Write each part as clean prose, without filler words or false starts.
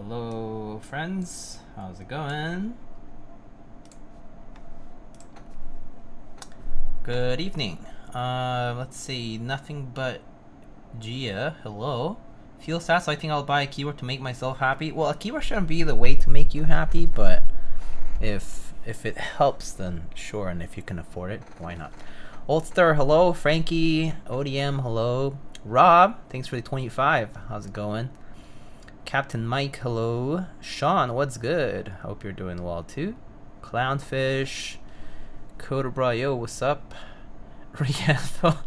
Hello, friends. How's it going? Good evening. Let's see. Nothing but Gia. Hello. Feel sad, so I think I'll buy a keyboard to make myself happy. Well, a keyboard shouldn't be the way to make you happy, but if it helps, then sure. And if you can afford it, why not? Oldster, hello. Frankie, ODM, hello. Rob, thanks for the 25. How's it going? Captain Mike, hello. Sean, what's good? Hope you're doing well too. Clownfish, Cobra, yo, what's up? Rietho,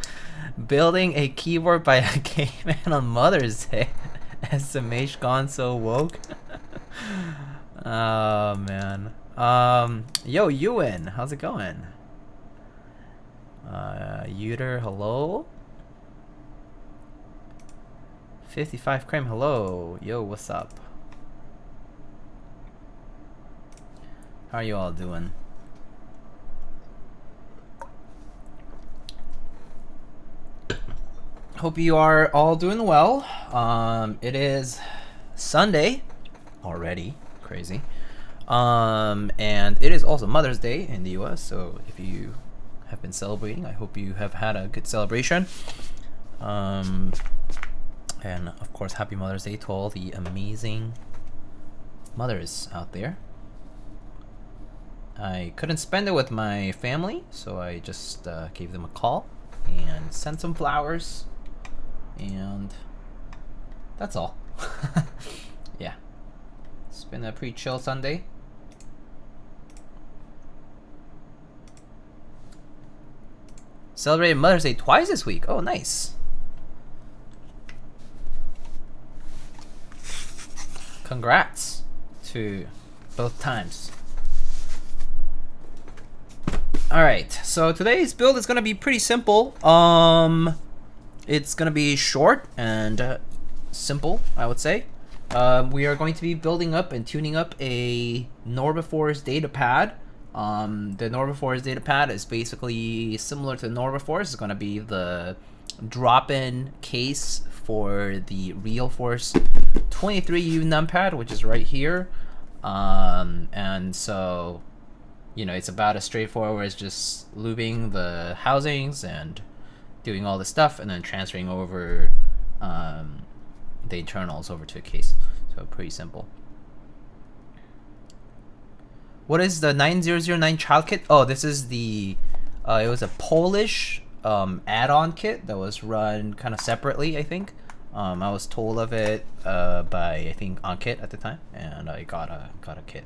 building a keyboard by a caveman on Mother's Day. SMH gone so woke. Oh man. Yo, Ewan, how's it going? Uter, hello. 55 Creme, hello. Yo, what's up? How are you all doing? Hope you are all doing well. It is Sunday already. Crazy. And it is also Mother's Day in the US, so if you have been celebrating, I hope you have had a good celebration. And of course, happy Mother's Day to all the amazing mothers out there. I couldn't spend it with my family, so I just gave them a call and sent some flowers, and that's all. Yeah, it's been a pretty chill Sunday. Celebrated Mother's Day twice this week. Oh, nice. Congrats to both times. Alright, so today's build is gonna be pretty simple. It's gonna be short and simple, I would say. We are going to be building up and tuning up a Norbaforce data pad. The Norbaforce data pad is basically similar to Norbaforce. It's gonna be the drop-in case for the RealForce 23U numpad, which is right here. And so, you know, it's about as straightforward as just lubing the housings and doing all the stuff and then transferring over the internals over to a case. So pretty simple. What is the 9009 child kit? Oh, this is the it was a Polish add-on kit that was run kind of separately, I think. I was told of it by, I think, Ankit at the time, and I got a kit.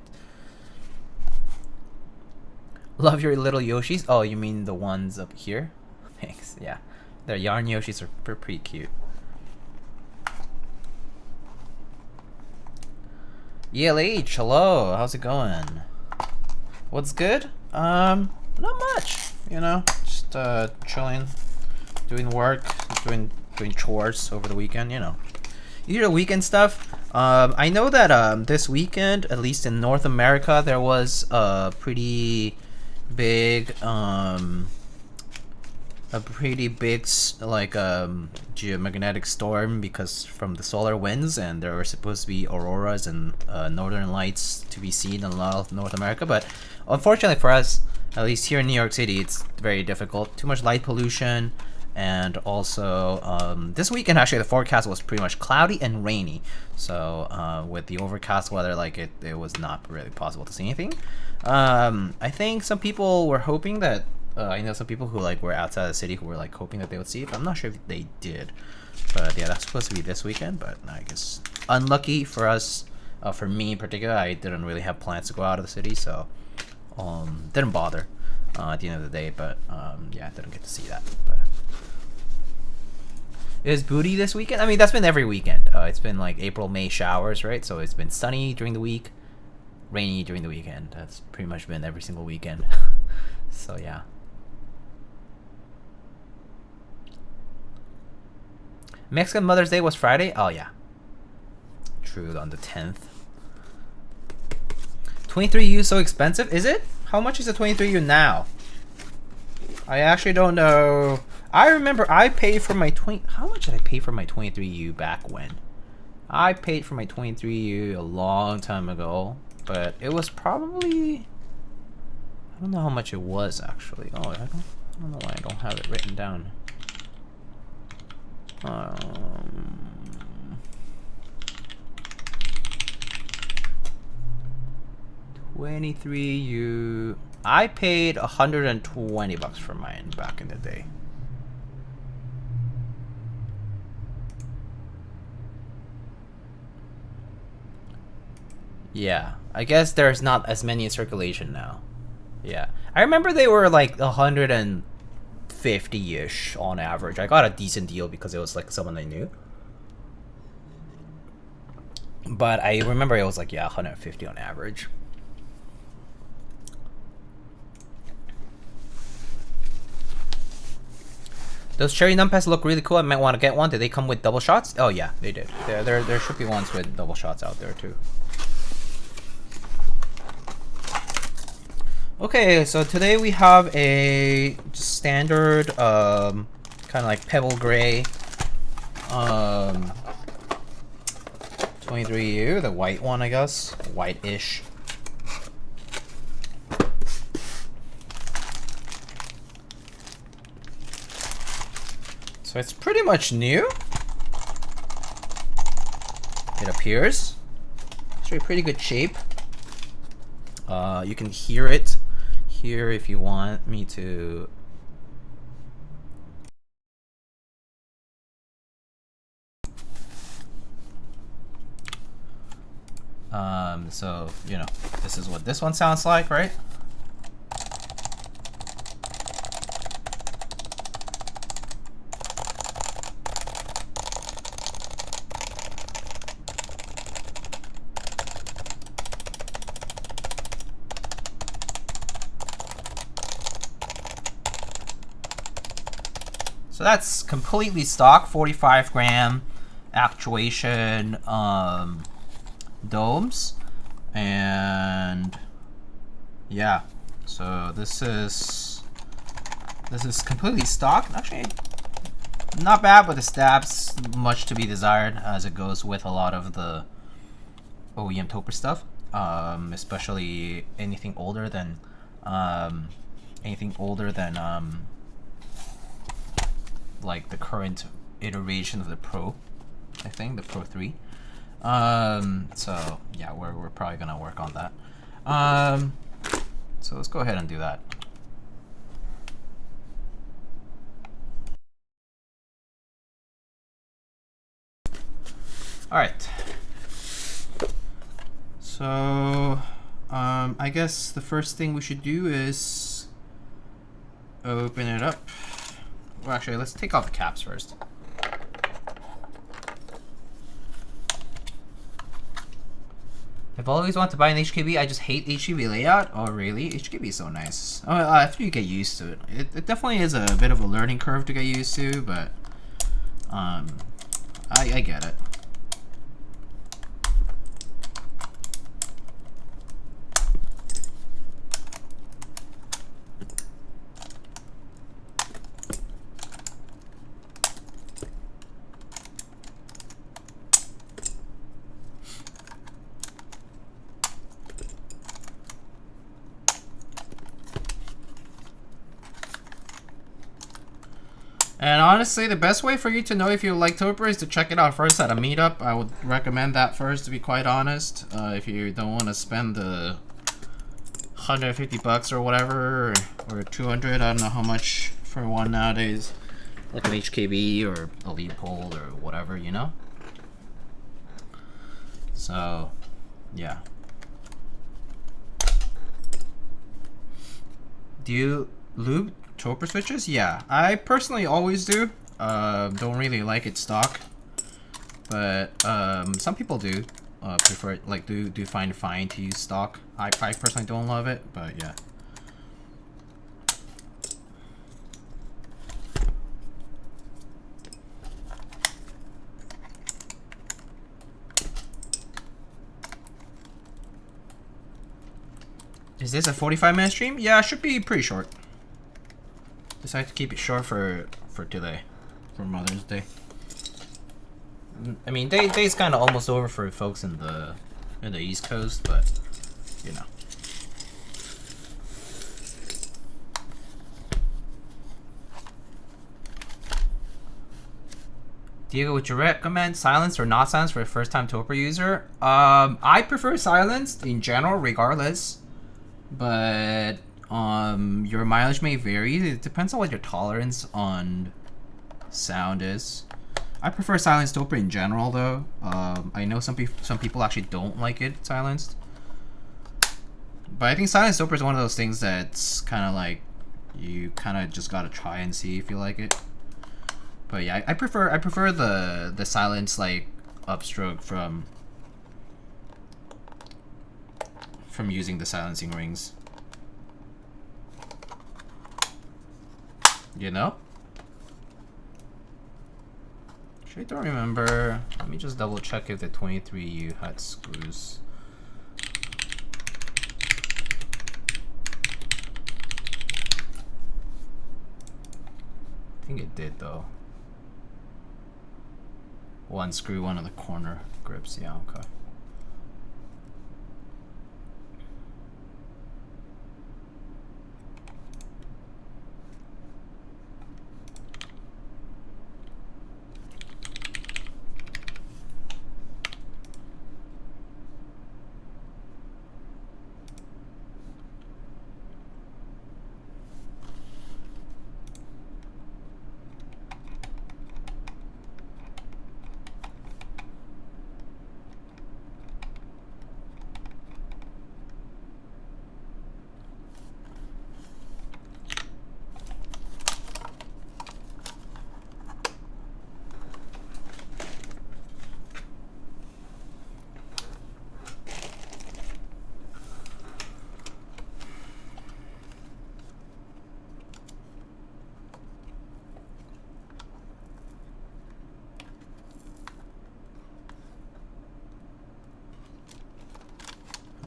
Love your little Yoshis. Oh, you mean the ones up here? Thanks. Yeah, the yarn Yoshis are pretty cute. ELH, hello. How's it going? What's good? Not much. You know, just chilling, doing work, doing chores over the weekend. You know, usual weekend stuff. I know that this weekend, at least in North America, there was a pretty big geomagnetic storm because from the solar winds, and there were supposed to be auroras and northern lights to be seen in a lot of North America. But unfortunately for us, at least here in New York City, it's very difficult. Too much light pollution, and also this weekend actually the forecast was pretty much cloudy and rainy. So with the overcast weather, like it was not really possible to see anything. I think some people were hoping that I know some people who like were outside the city who were like hoping that they would see it, but I'm not sure if they did. But yeah, that's supposed to be this weekend, but I guess unlucky for us. For me in particular, I didn't really have plans to go out of the city, so didn't bother at the end of the day. But yeah, I didn't get to see that. But is booty this weekend? I mean, that's been every weekend. It's been like April, May showers, right? So it's been sunny during the week, rainy during the weekend. That's pretty much been every single weekend. So yeah. Mexican Mother's Day was Friday? Oh yeah. True, on the 10th. 23U so expensive? Is it? How much is a 23U now? I actually don't know. I remember I paid for my how much did I pay for my 23U back when? I paid for my 23U a long time ago, but it was probably, I don't know how much it was actually. Oh, I don't know why I don't have it written down. 23U. I paid $120 for mine back in the day. Yeah, I guess there's not as many in circulation now. Yeah, I remember they were like 150-ish on average. I got a decent deal because it was like someone I knew. But I remember it was like, yeah, 150 on average. Those cherry numpads look really cool. I might want to get one. Did they come with double shots? Oh yeah, they did. There should be ones with double shots out there too. Okay, so today we have a standard kind of like pebble gray 23U, the white one, I guess, white-ish. So it's pretty much new. It appears. It's in pretty good shape. You can hear it here if you want me to. So, you know, this is what this one sounds like, right? So that's completely stock, 45 gram actuation domes, and yeah, so this is completely stock. Actually, not bad, but the stabs much to be desired as it goes with a lot of the OEM Topre stuff, especially anything older than like the current iteration of the Pro, I think the Pro 3. So yeah, we're probably gonna work on that. So let's go ahead and do that. All right. So I guess the first thing we should do is open it up. Well, actually, let's take off the caps first. I've always wanted to buy an HKB. I just hate HKB layout. Oh, really? HKB is so nice. Oh, after you get used to it. It definitely is a bit of a learning curve to get used to, but I get it. And honestly, the best way for you to know if you like Topre is to check it out first at a meetup. I would recommend that first, to be quite honest. If you don't want to spend the 150 bucks or whatever, or 200, I don't know how much for one nowadays, like an HKB or a lead pole or whatever, you know? So, yeah. Do you lube Topre switches? Yeah, I personally always do. Don't really like it stock, but some people do prefer it, like do find it fine to use stock. I personally don't love it, but yeah. Is this a 45-minute stream? Yeah, it should be pretty short. Decided to keep it short for today, for Mother's Day. I mean, day's kind of almost over for folks in the East Coast, but you know. Diego, would you recommend silenced or not silenced for a first-time Topre user? I prefer silenced in general, regardless. But your mileage may vary. It depends on what your tolerance on sound is. I prefer silenced Topre in general, though. I know some people actually don't like it silenced. But I think silenced Topre is one of those things that's kind of like you kind of just gotta try and see if you like it. But yeah, I prefer the silence like upstroke from using the silencing rings. You know? I don't remember. Let me just double check if the 23U had screws. I think it did though. One screw, one of the corner grips. Yeah, okay.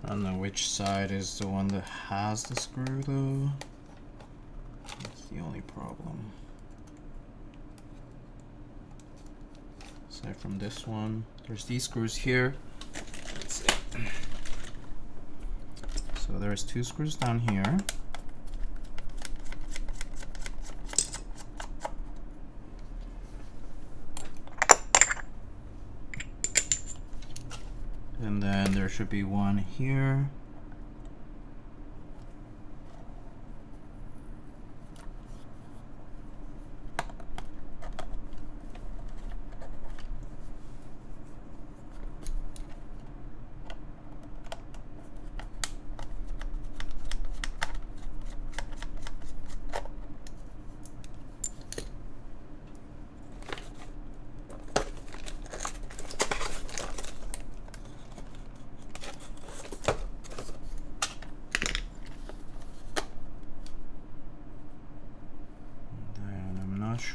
I don't know which side is the one that has the screw though. That's the only problem. Aside from this one, there's these screws here. Let's see. So there's two screws down here. And then there should be one here.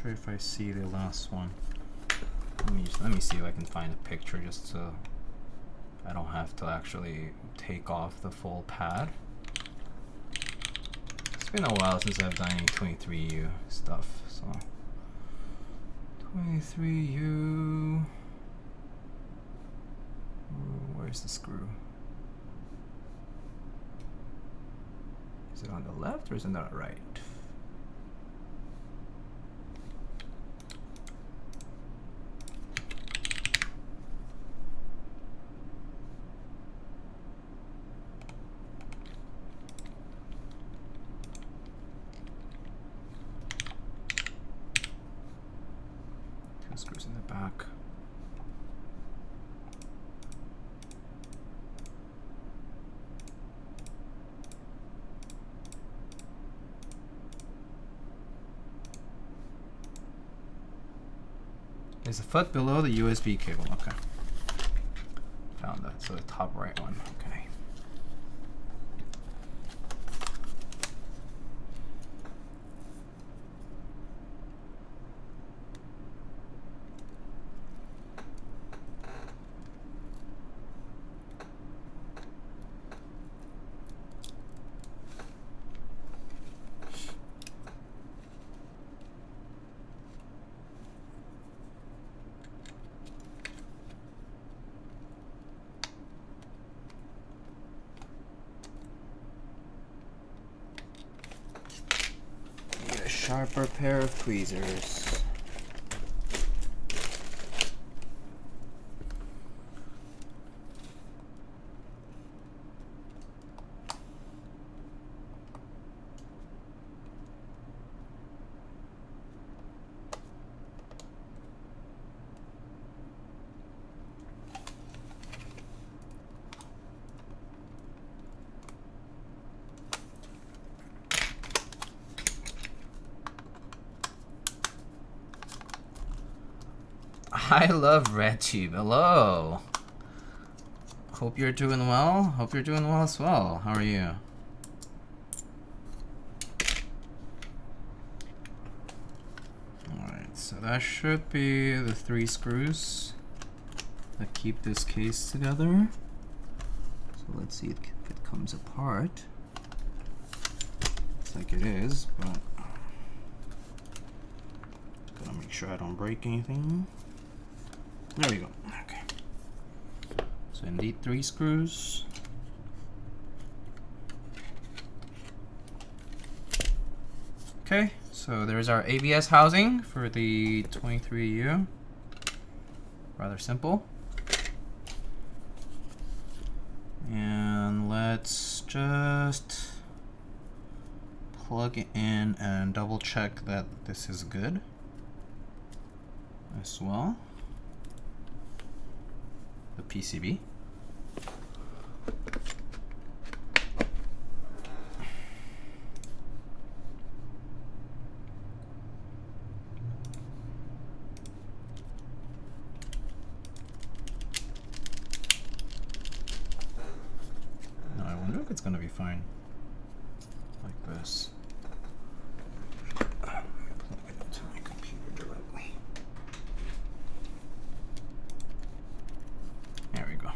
If I see the last one, let me see if I can find a picture just so I don't have to actually take off the full pad. It's been a while since I've done any 23U stuff, so 23U. Where's the screw? Is it on the left or is it on the right? Screws in the back. Is a foot below the USB cable. Okay. Found that. So the top right one. Okay. sharper pair of tweezers. I love RedTube. Hello. Hope you're doing well. Hope you're doing well as well. How are you? Alright, so that should be the 3 screws that keep this case together. So let's see if it comes apart. Looks like it is, but gotta make sure I don't break anything. There we go. Okay. So indeed 3 screws. Okay, so there's our ABS housing for the 23U. Rather simple. And let's just plug it in and double check that this is good as well. The PCB. Now I wonder if it's gonna be fine like this. Plug it into my computer directly. There we go.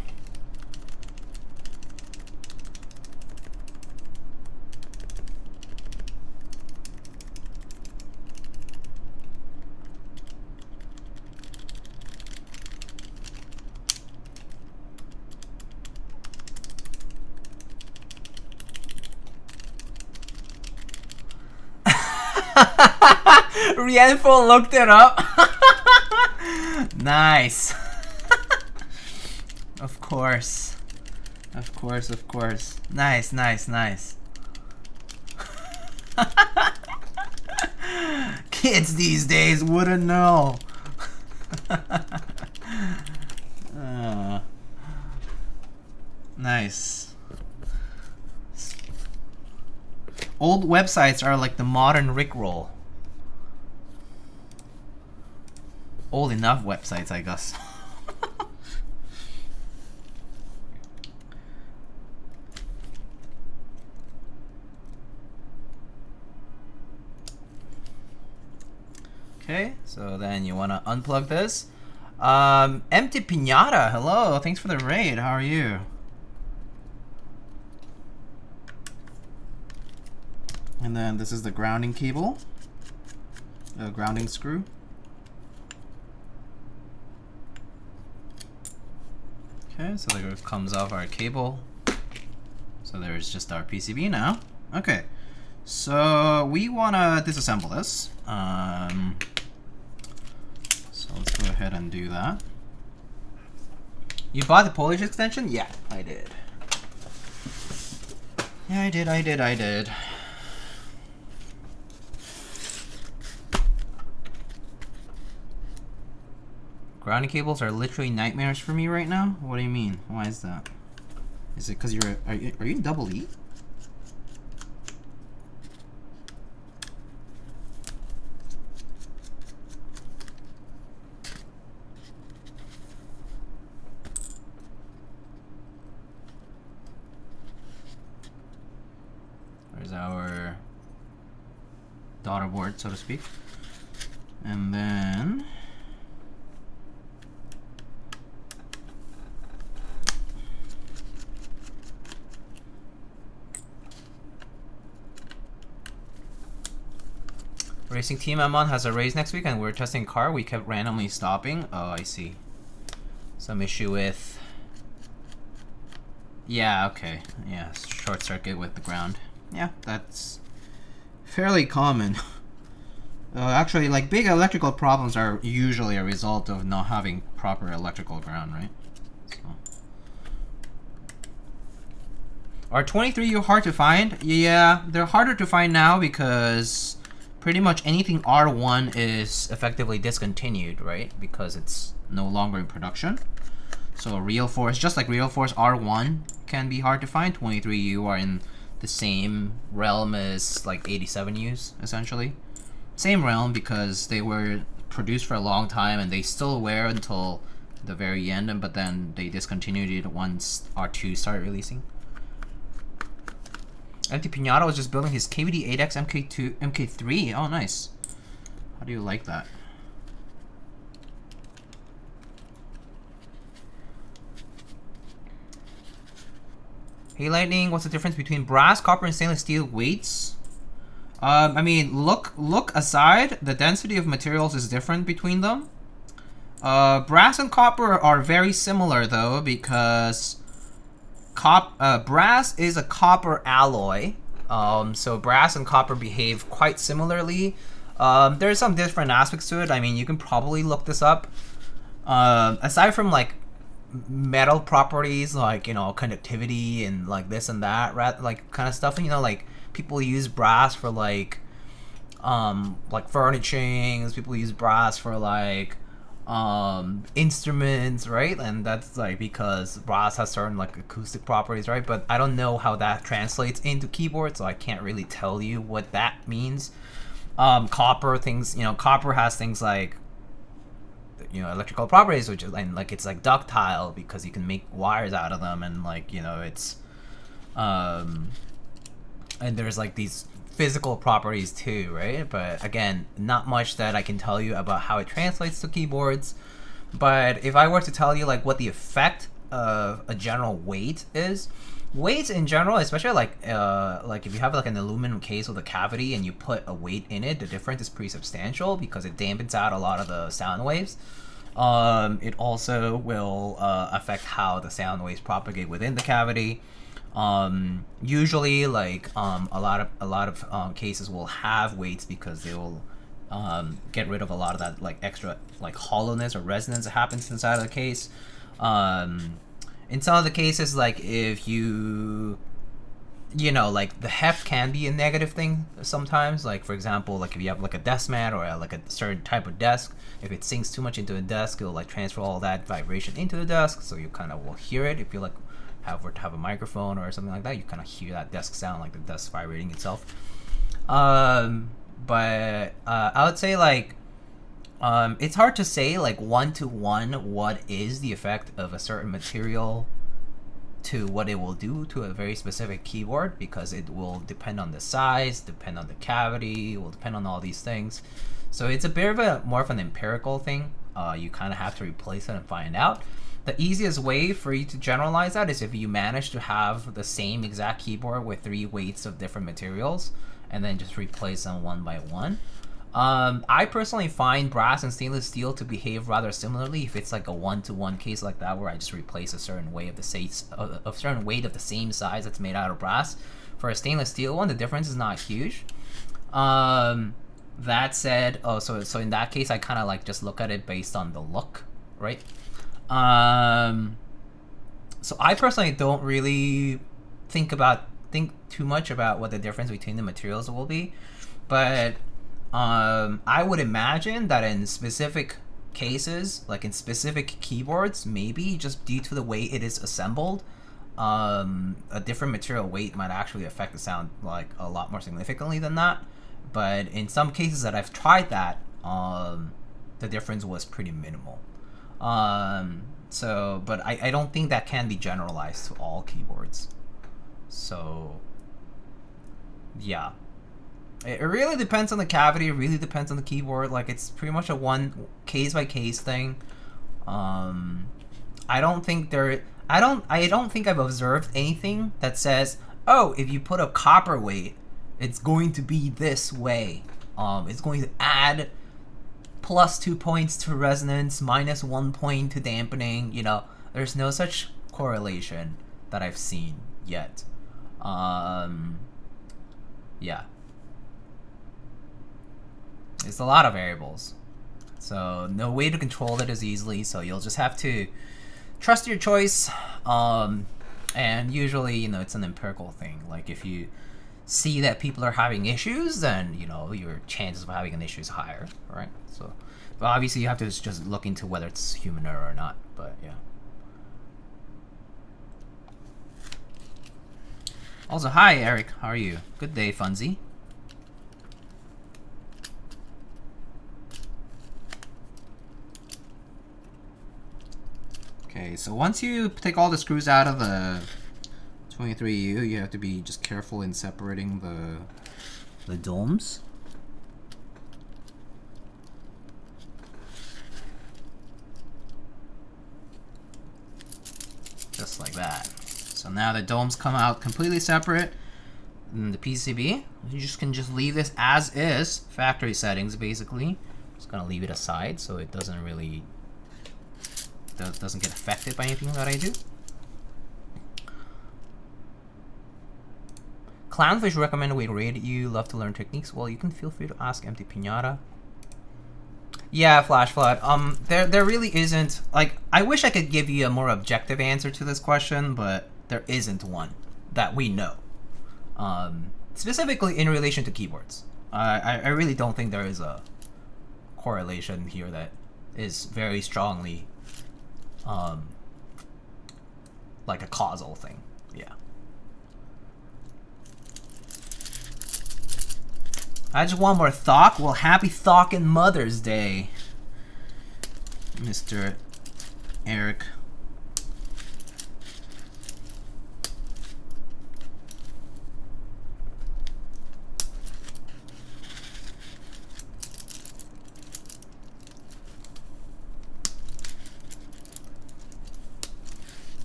Rienful looked it up. Nice. Of course. Of course, of course. Nice, nice, nice. Kids these days wouldn't know. Nice. Old websites are like the modern Rickroll. Old enough websites, I guess. Okay, so then you want to unplug this. Empty Pinata, hello, thanks for the raid, how are you? And then this is the grounding cable, grounding screw. Okay, so there comes off our cable. So there's just our PCB now. Okay, so we want to disassemble this. So let's go ahead and do that. You bought the Polish extension? Yeah, I did. Yeah, I did. Grounding cables are literally nightmares for me right now. What do you mean? Why is that? Is it because are you in double E? There's our daughter board, so to speak, and then. Racing team I'm on has a race next week and we're testing a car. We kept randomly stopping. Oh, I see. Some issue with... Yeah, okay. Yeah, short circuit with the ground. Yeah, that's fairly common. Actually, like big electrical problems are usually a result of not having proper electrical ground, right? So. Are 23U hard to find? Yeah, they're harder to find now because pretty much anything R1 is effectively discontinued, right? Because it's no longer in production. So Real Force, just like Real Force R1 can be hard to find, 23U are in the same realm as like 87Us, essentially. Same realm because they were produced for a long time and they still were until the very end, but then they discontinued it once R2 started releasing. Empty Pinata was just building his KVD8X MK3. Oh, nice. How do you like that? Hey Lightning, what's the difference between brass, copper, and stainless steel weights? I mean, look aside, the density of materials is different between them. Brass and copper are very similar though, because brass is a copper alloy. So brass and copper behave quite similarly. There's some different aspects to it. I mean, you can probably look this up. Aside from like metal properties, like, you know, conductivity and like this and that, like kind of stuff, you know, like people use brass for like furnishings, people use brass for like instruments, right? And that's like because brass has certain like acoustic properties, right? But I don't know how that translates into keyboard, so I can't really tell you what that means. Copper things, you know, copper has things like, you know, electrical properties, which is, and like it's like ductile because you can make wires out of them, and like, you know, it's and there's like these physical properties too, right? But again, not much that I can tell you about how it translates to keyboards. But if I were to tell you like what the effect of a general weight is, weights in general, especially like if you have like an aluminum case with a cavity and you put a weight in it, the difference is pretty substantial because it dampens out a lot of the sound waves. It also will affect how the sound waves propagate within the cavity. Usually, like a lot of cases will have weights because they will get rid of a lot of that like extra like hollowness or resonance that happens inside of the case. In some of the cases, like if you know, like the heft can be a negative thing sometimes. Like for example, like if you have like a desk mat or like a certain type of desk, if it sinks too much into a desk, it'll like transfer all that vibration into the desk, so you kind of will hear it. If you like were to have a microphone or something like that, you kind of hear that desk sound, like the desk vibrating itself. But I would say like it's hard to say like one-to-one what is the effect of a certain material to what it will do to a very specific keyboard, because it will depend on the size, depend on the cavity, it will depend on all these things. So it's a bit of a more of an empirical thing. You kind of have to replace it and find out. The easiest way for you to generalize that is if you manage to have the same exact keyboard with 3 weights of different materials and then just replace them one by one. I personally find brass and stainless steel to behave rather similarly if it's like a one-to-one case like that, where I just replace a certain weight of the same size that's made out of brass. For a stainless steel one, the difference is not huge. That said, so in that case, I kind of like just look at it based on the look, right? So I personally don't really think too much about what the difference between the materials will be, but I would imagine that in specific cases, like in specific keyboards, maybe just due to the way it is assembled, a different material weight might actually affect the sound like a lot more significantly than that. But in some cases that I've tried that, the difference was pretty minimal. But I don't think that can be generalized to all keyboards. So yeah. It really depends on the cavity. It really depends on the keyboard. Like, it's pretty much a one case by case thing. I don't think I've observed anything that says, oh, if you put a copper weight, it's going to be this way. It's going to add +2 points to resonance, -1 point to dampening. You know, there's no such correlation that I've seen yet. Yeah. It's a lot of variables. So no way to control it as easily, so you'll just have to trust your choice. And usually, you know, it's an empirical thing. Like if you see that people are having issues, then, you know, your chances of having an issue is higher, right? So, but obviously you have to just look into whether it's human error or not, but yeah. Also, hi Eric, how are you? Good day, Funzy. Okay, so once you take all the screws out of the 23U, you have to be just careful in separating the domes. Just like that. So now the domes come out completely separate in the PCB. You can just leave this as is, factory settings basically. Just gonna leave it aside so it doesn't really doesn't get affected by anything that I do. Clownfish recommended we rate you. Love to learn techniques. Well, you can feel free to ask Empty Pinata. Yeah, Flash Flood. There really isn't, like, I wish I could give you a more objective answer to this question, but there isn't one that we know. Specifically in relation to keyboards. I really don't think there is a correlation here that is very strongly like a causal thing. Yeah. I just want more Thok. Well, happy Thok and Mother's Day, Mr. Eric.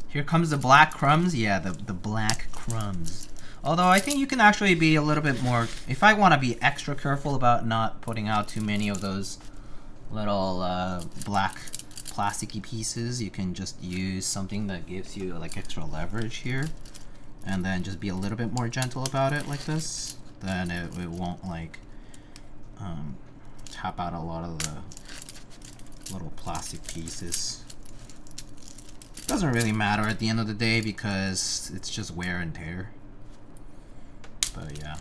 Here comes the black crumbs. Yeah, the black crumbs. Although I think you can actually be a little bit more, if I want to be extra careful about not putting out too many of those little black plasticky pieces, you can just use something that gives you like extra leverage here, and then just be a little bit more gentle about it like this. Then it won't like tap out a lot of the little plastic pieces. Doesn't really matter at the end of the day because it's just wear and tear. But yeah.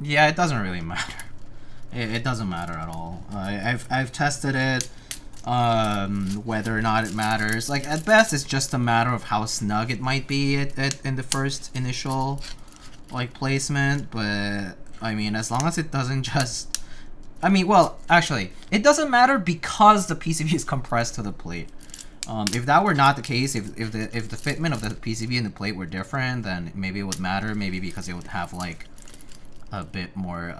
Yeah, it doesn't really matter. It doesn't matter at all. I've tested it, whether or not it matters. Like at best, it's just a matter of how snug it might be in the first initial like placement. But I mean, as long as it doesn't just, I mean, well, actually, it doesn't matter because the PCB is compressed to the plate. If that were not the case, if the fitment of the PCB and the plate were different, then maybe it would matter. Maybe because it would have like a bit more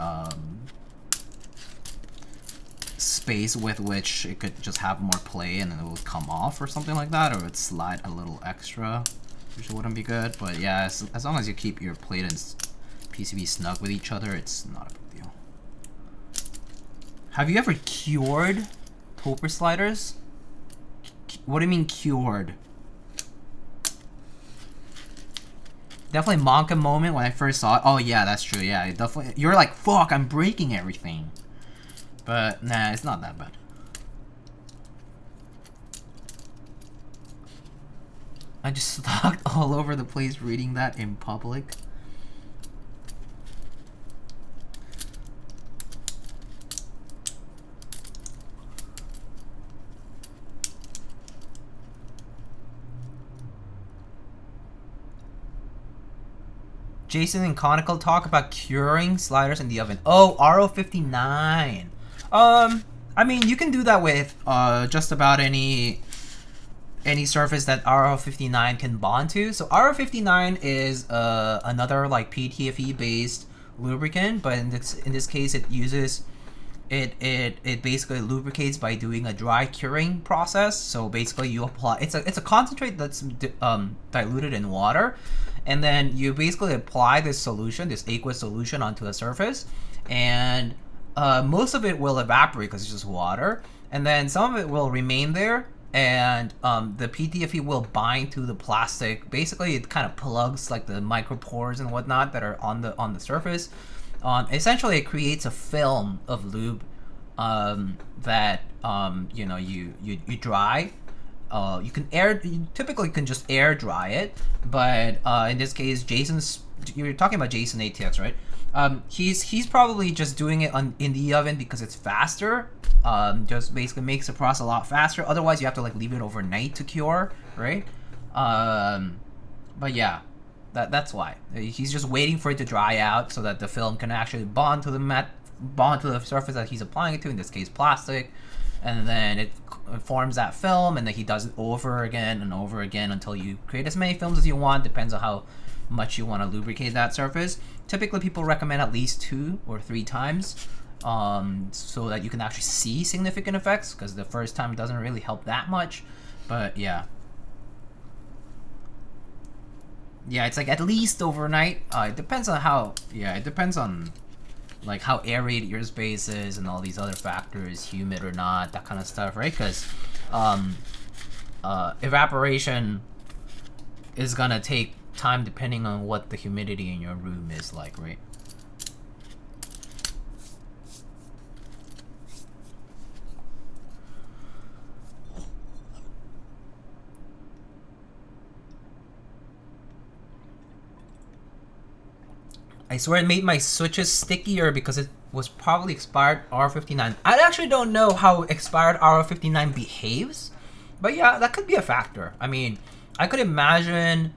space with which it could just have more play and it would come off or something like that, or it would slide a little extra, which wouldn't be good. But yeah, as long as you keep your plate and PCB snug with each other, it's not a big deal. Have you ever cured Topre sliders? What do you mean cured? Definitely Monka moment when I first saw it. Oh yeah, that's true. Yeah, it definitely. You're like, fuck, I'm breaking everything. But nah, it's not that bad. I just stalked all over the place reading that in public. Jason and Conical talk about curing sliders in the oven. Oh, RO59. I mean, you can do that with just about any surface that RO59 can bond to. So RO59 is another like PTFE based lubricant, but in this case, it uses it basically lubricates by doing a dry curing process. So basically, you apply it's a concentrate that's diluted in water. And then you basically apply this solution, this aqueous solution, onto a surface, and most of it will evaporate because it's just water, and then some of it will remain there, and the PTFE will bind to the plastic. Basically, it kind of plugs like the micropores and whatnot that are on the surface, Essentially, it creates a film of lube that you know you dry. You can you typically can just air dry it, but in this case, you're talking about Jason ATX, right? He's probably just doing it in the oven because it's faster. Just basically makes the process a lot faster. Otherwise, you have to like leave it overnight to cure, right? But yeah, that's why he's just waiting for it to dry out so that the film can actually bond to the surface that he's applying it to. In this case, plastic, and then it forms that film, and then he does it over again and over again until you create as many films as you want. Depends on how much you want to lubricate that surface. Typically, people recommend at least 2 or 3 times, so that you can actually see significant effects, because the first time doesn't really help that much. But yeah, it's like at least overnight. It depends on how. Yeah, it depends on like how aerated your space is and all these other factors, humid or not, that kind of stuff, right? Because evaporation is gonna take time depending on what the humidity in your room is like, right? I swear it made my switches stickier because it was probably expired R59. I actually don't know how expired R59 behaves, but yeah, that could be a factor. I mean, I could imagine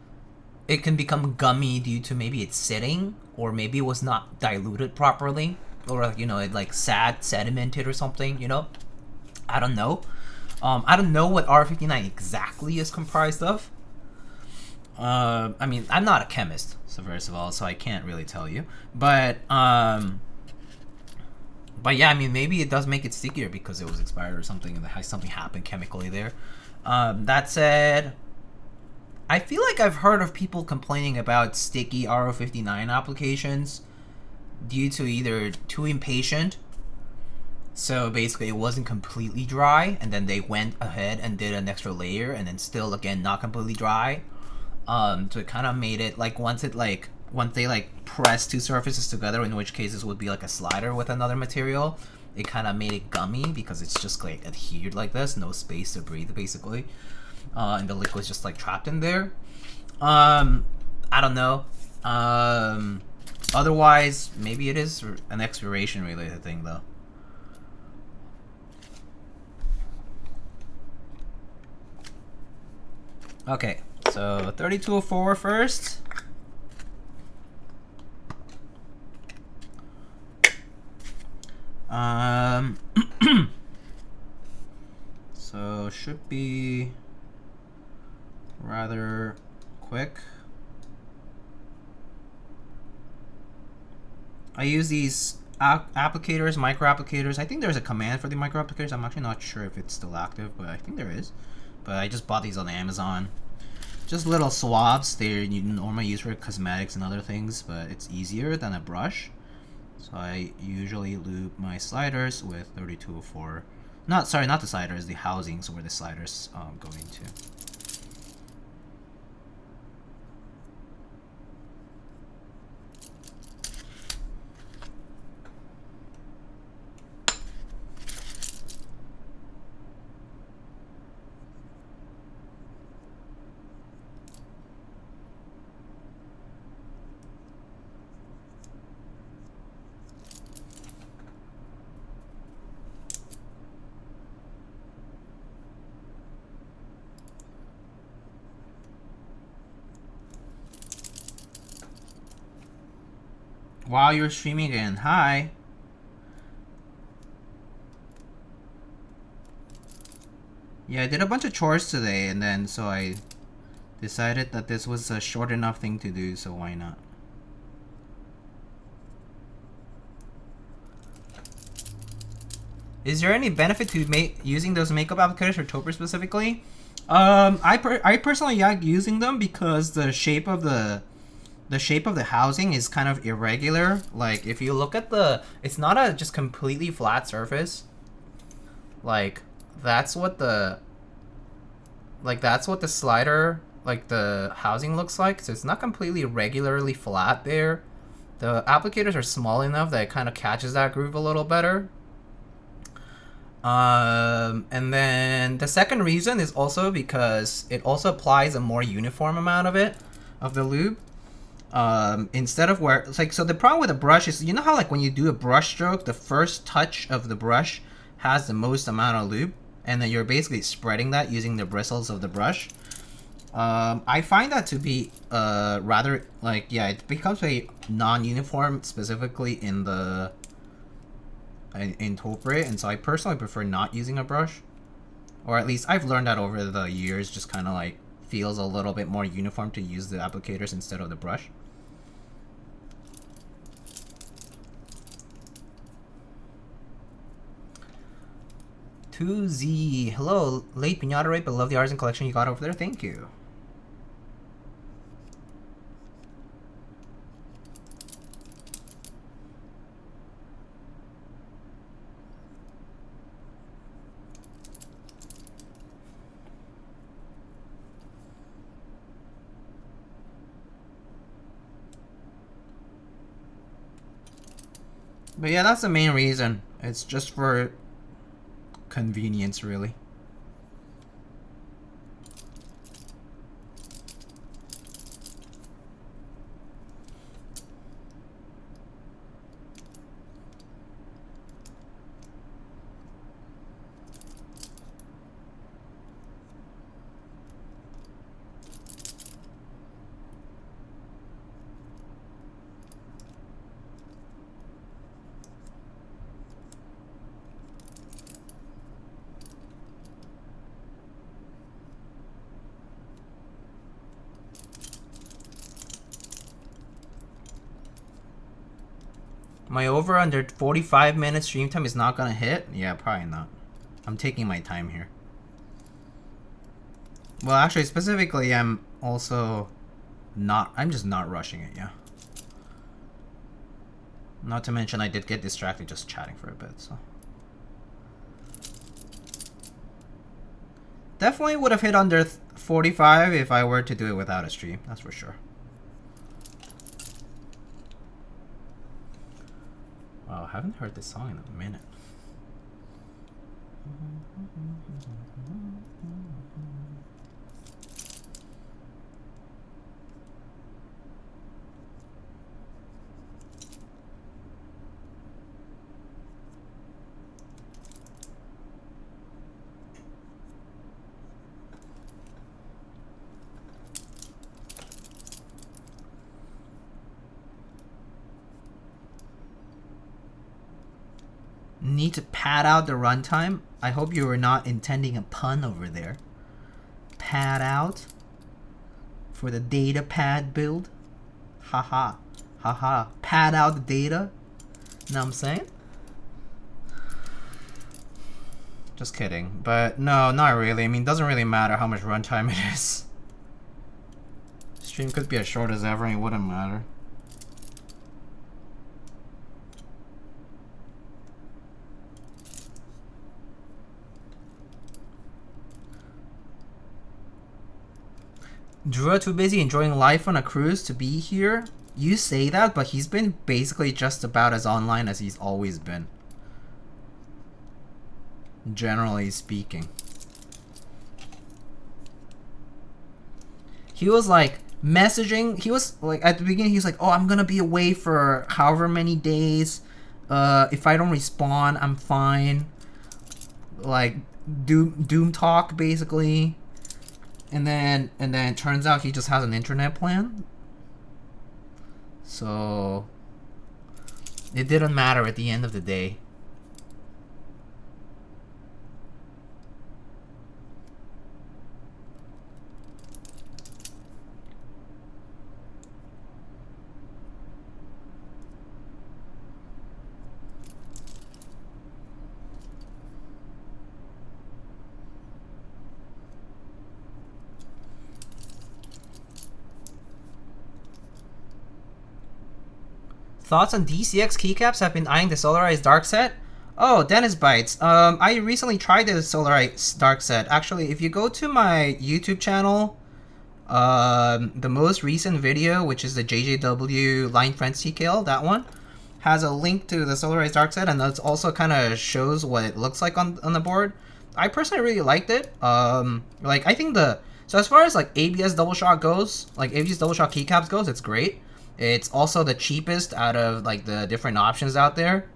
it can become gummy due to maybe it's sitting, or maybe it was not diluted properly, or you know, it like sedimented or something, you know? I don't know. I don't know what R59 exactly is comprised of. I mean, I'm not a chemist, so first of all, so I can't really tell you. But yeah, I mean, maybe it does make it stickier because it was expired or something, and something happened chemically there. That said, I feel like I've heard of people complaining about sticky RO59 applications due to either too impatient, so basically it wasn't completely dry, and then they went ahead and did an extra layer, and then still again not completely dry. So it kind of made it like once they like press 2 surfaces together, in which case this would be like a slider with another material, it kind of made it gummy because it's just like adhered like this, no space to breathe basically, and the liquid's just like trapped in there. I don't know. Otherwise, maybe it is an expiration related thing though. Okay. So 3204 first. So should be rather quick. I use these applicators, micro applicators. I think there's a command for the micro applicators. I'm actually not sure if it's still active, but I think there is. But I just bought these on Amazon. Just little swabs. They're normally used for cosmetics and other things, but it's easier than a brush. So I usually lube my sliders with 3204. Not the sliders, the housings where the sliders go into. While you're streaming again, hi. Yeah, I did a bunch of chores today, and then so I decided that this was a short enough thing to do, so why not? Is there any benefit to using those makeup applicators for Topre specifically? I personally like using them because the shape of the housing is kind of irregular. Like if you look at it's not a just completely flat surface. Like that's what the slider, like the housing looks like. So it's not completely regularly flat there. The applicators are small enough that it kind of catches that groove a little better. And then the second reason is also because it also applies a more uniform amount of it, of the lube. Instead of where it's like, so the problem with a brush is, you know how like when you do a brush stroke, the first touch of the brush has the most amount of lube, and then you're basically spreading that using the bristles of the brush. I find that to be rather like, yeah, it becomes a non-uniform, specifically in the in Topre, and so I personally prefer not using a brush, or at least I've learned that over the years. Just kind of like feels a little bit more uniform to use the applicators instead of the brush. To Z, hello, late pinata rape, but love the artisan collection you got over there. Thank you. But yeah, that's the main reason. It's just for convenience, really. My over under 45 minutes stream time is not gonna hit? Yeah, probably not. I'm taking my time here. Well, actually, specifically, I'm just not rushing it, yeah. Not to mention, I did get distracted just chatting for a bit, so. Definitely would have hit under 45 if I were to do it without a stream, that's for sure. Wow, I haven't heard this song in a minute. Need to pad out the runtime. I hope you were not intending a pun over there. Pad out for the data pad build. Haha. Haha. Pad out the data. Know what I'm saying? Just kidding. But no, not really. I mean, it doesn't really matter how much runtime it is. Stream could be as short as ever and it wouldn't matter. Drew too busy enjoying life on a cruise to be here? You say that, but he's been basically just about as online as he's always been. Generally speaking. He was like messaging, he was like at the beginning he was like, oh, I'm gonna be away for however many days. If I don't respond, I'm fine. Like doom talk basically. And then it turns out he just has an internet plan. So it didn't matter at the end of the day. Thoughts on DCX keycaps? Have been eyeing the Solarized dark set. Oh, Dennis Bites. I recently tried the Solarized dark set. Actually, if you go to my YouTube channel, The most recent video, which is the JJW line fence TKL, that one has a link to the solarized dark set, and that's also kind of shows what it looks like on the board. I personally really liked it. Like, I think so as far as like ABS double shot goes, like ABS double shot keycaps goes, it's great. It's also the cheapest out of like the different options out there,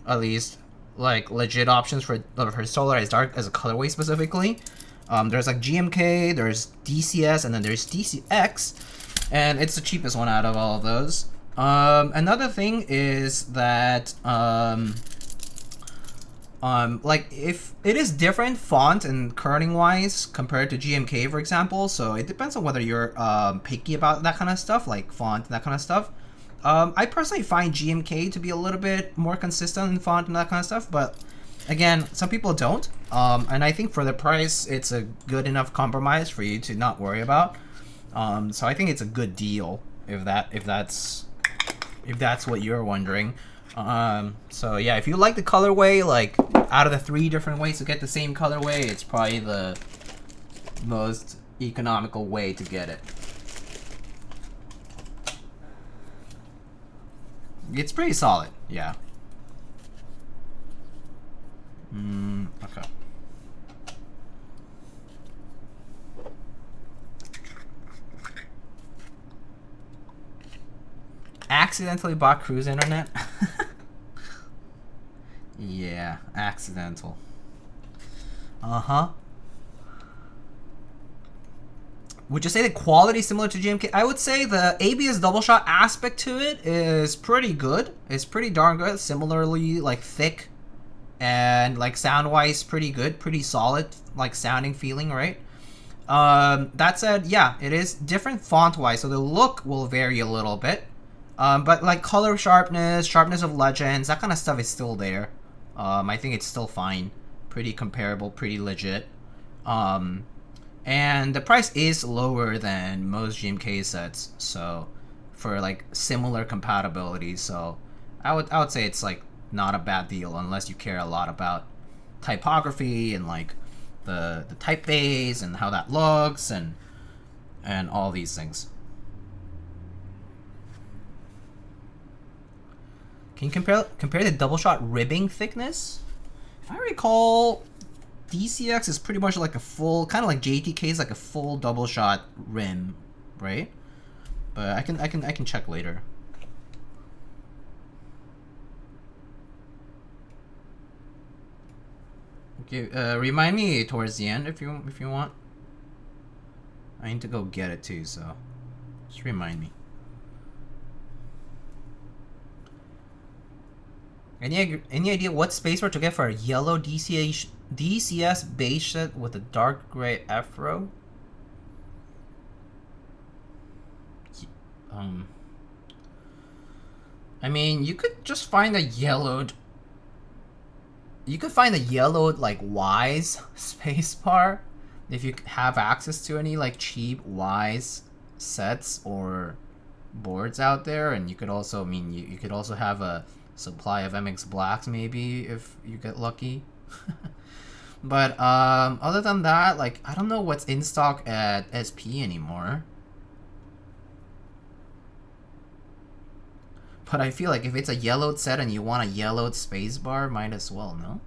at least like legit options for solarized dark as a colorway specifically. There's like GMK, there's DCS, and then there's DCX, and it's the cheapest one out of all of those. Another thing is that like if it is different font and kerning wise compared to GMK, for example, so it depends on whether you're picky about that kind of stuff, like font and that kind of stuff. I personally find GMK to be a little bit more consistent in font and that kind of stuff, but again, some people don't. And I think for the price, it's a good enough compromise for you to not worry about. So I think it's a good deal if that's what you're wondering. So yeah, if you like the colorway, like out of the 3 different ways to get the same colorway, it's probably the most economical way to get it. It's pretty solid, yeah. Okay. Accidentally bought cruise internet? Yeah, accidental. Uh-huh. Would you say the quality is similar to GMK? I would say the ABS double shot aspect to it is pretty good. It's pretty darn good. Similarly, like thick and like sound wise, pretty good, pretty solid, like sounding feeling, right? That said, yeah, it is different font wise, so the look will vary a little bit. But like color sharpness, sharpness of legends, that kind of stuff is still there. I think it's still fine, pretty comparable, pretty legit. And the price is lower than most GMK sets, so for like similar compatibility. So I would say it's like not a bad deal unless you care a lot about typography and like the typeface and how that looks and all these things. Can you compare the double shot ribbing thickness? If I recall, DCX is pretty much like a full, kind of like JTK is like a full double shot rim, right? But I can check later. Okay, remind me towards the end if you want. I need to go get it too, so just remind me. Any idea what spacebar to get for a yellow DCS base set with a dark gray afro? I mean, you could just find a yellowed. You could find a yellowed like Wise spacebar if you have access to any like cheap Wise sets or boards out there, and you could also, I mean, you could also have a supply of MX Blacks maybe if you get lucky. But other than that, like I don't know what's in stock at SP anymore. But I feel like if it's a yellowed set and you want a yellowed spacebar, might as well, no?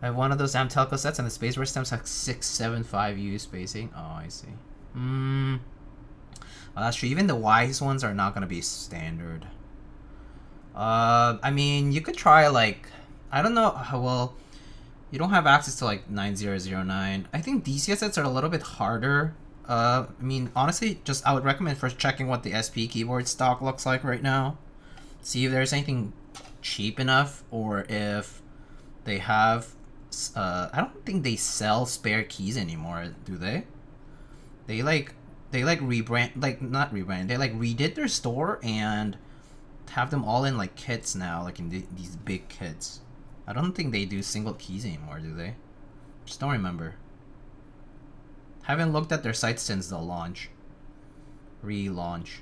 I have one of those Amtelco sets and the spacebar stems like 675U spacing. Oh, I see. Well, that's true. Even the Wise ones are not going to be standard. I mean, you could try like, I don't know how well. You don't have access to like 9009. I think DCS sets are a little bit harder. I mean, honestly, just I would recommend first checking what the SP keyboard stock looks like right now. See if there's anything cheap enough, or if they have. I don't think they sell spare keys anymore, do they? They rebrand, like not rebrand. They like redid their store and have them all in like kits now, like in these big kits. I don't think they do single keys anymore, do they? Just don't remember. Haven't looked at their site since the launch. Relaunch.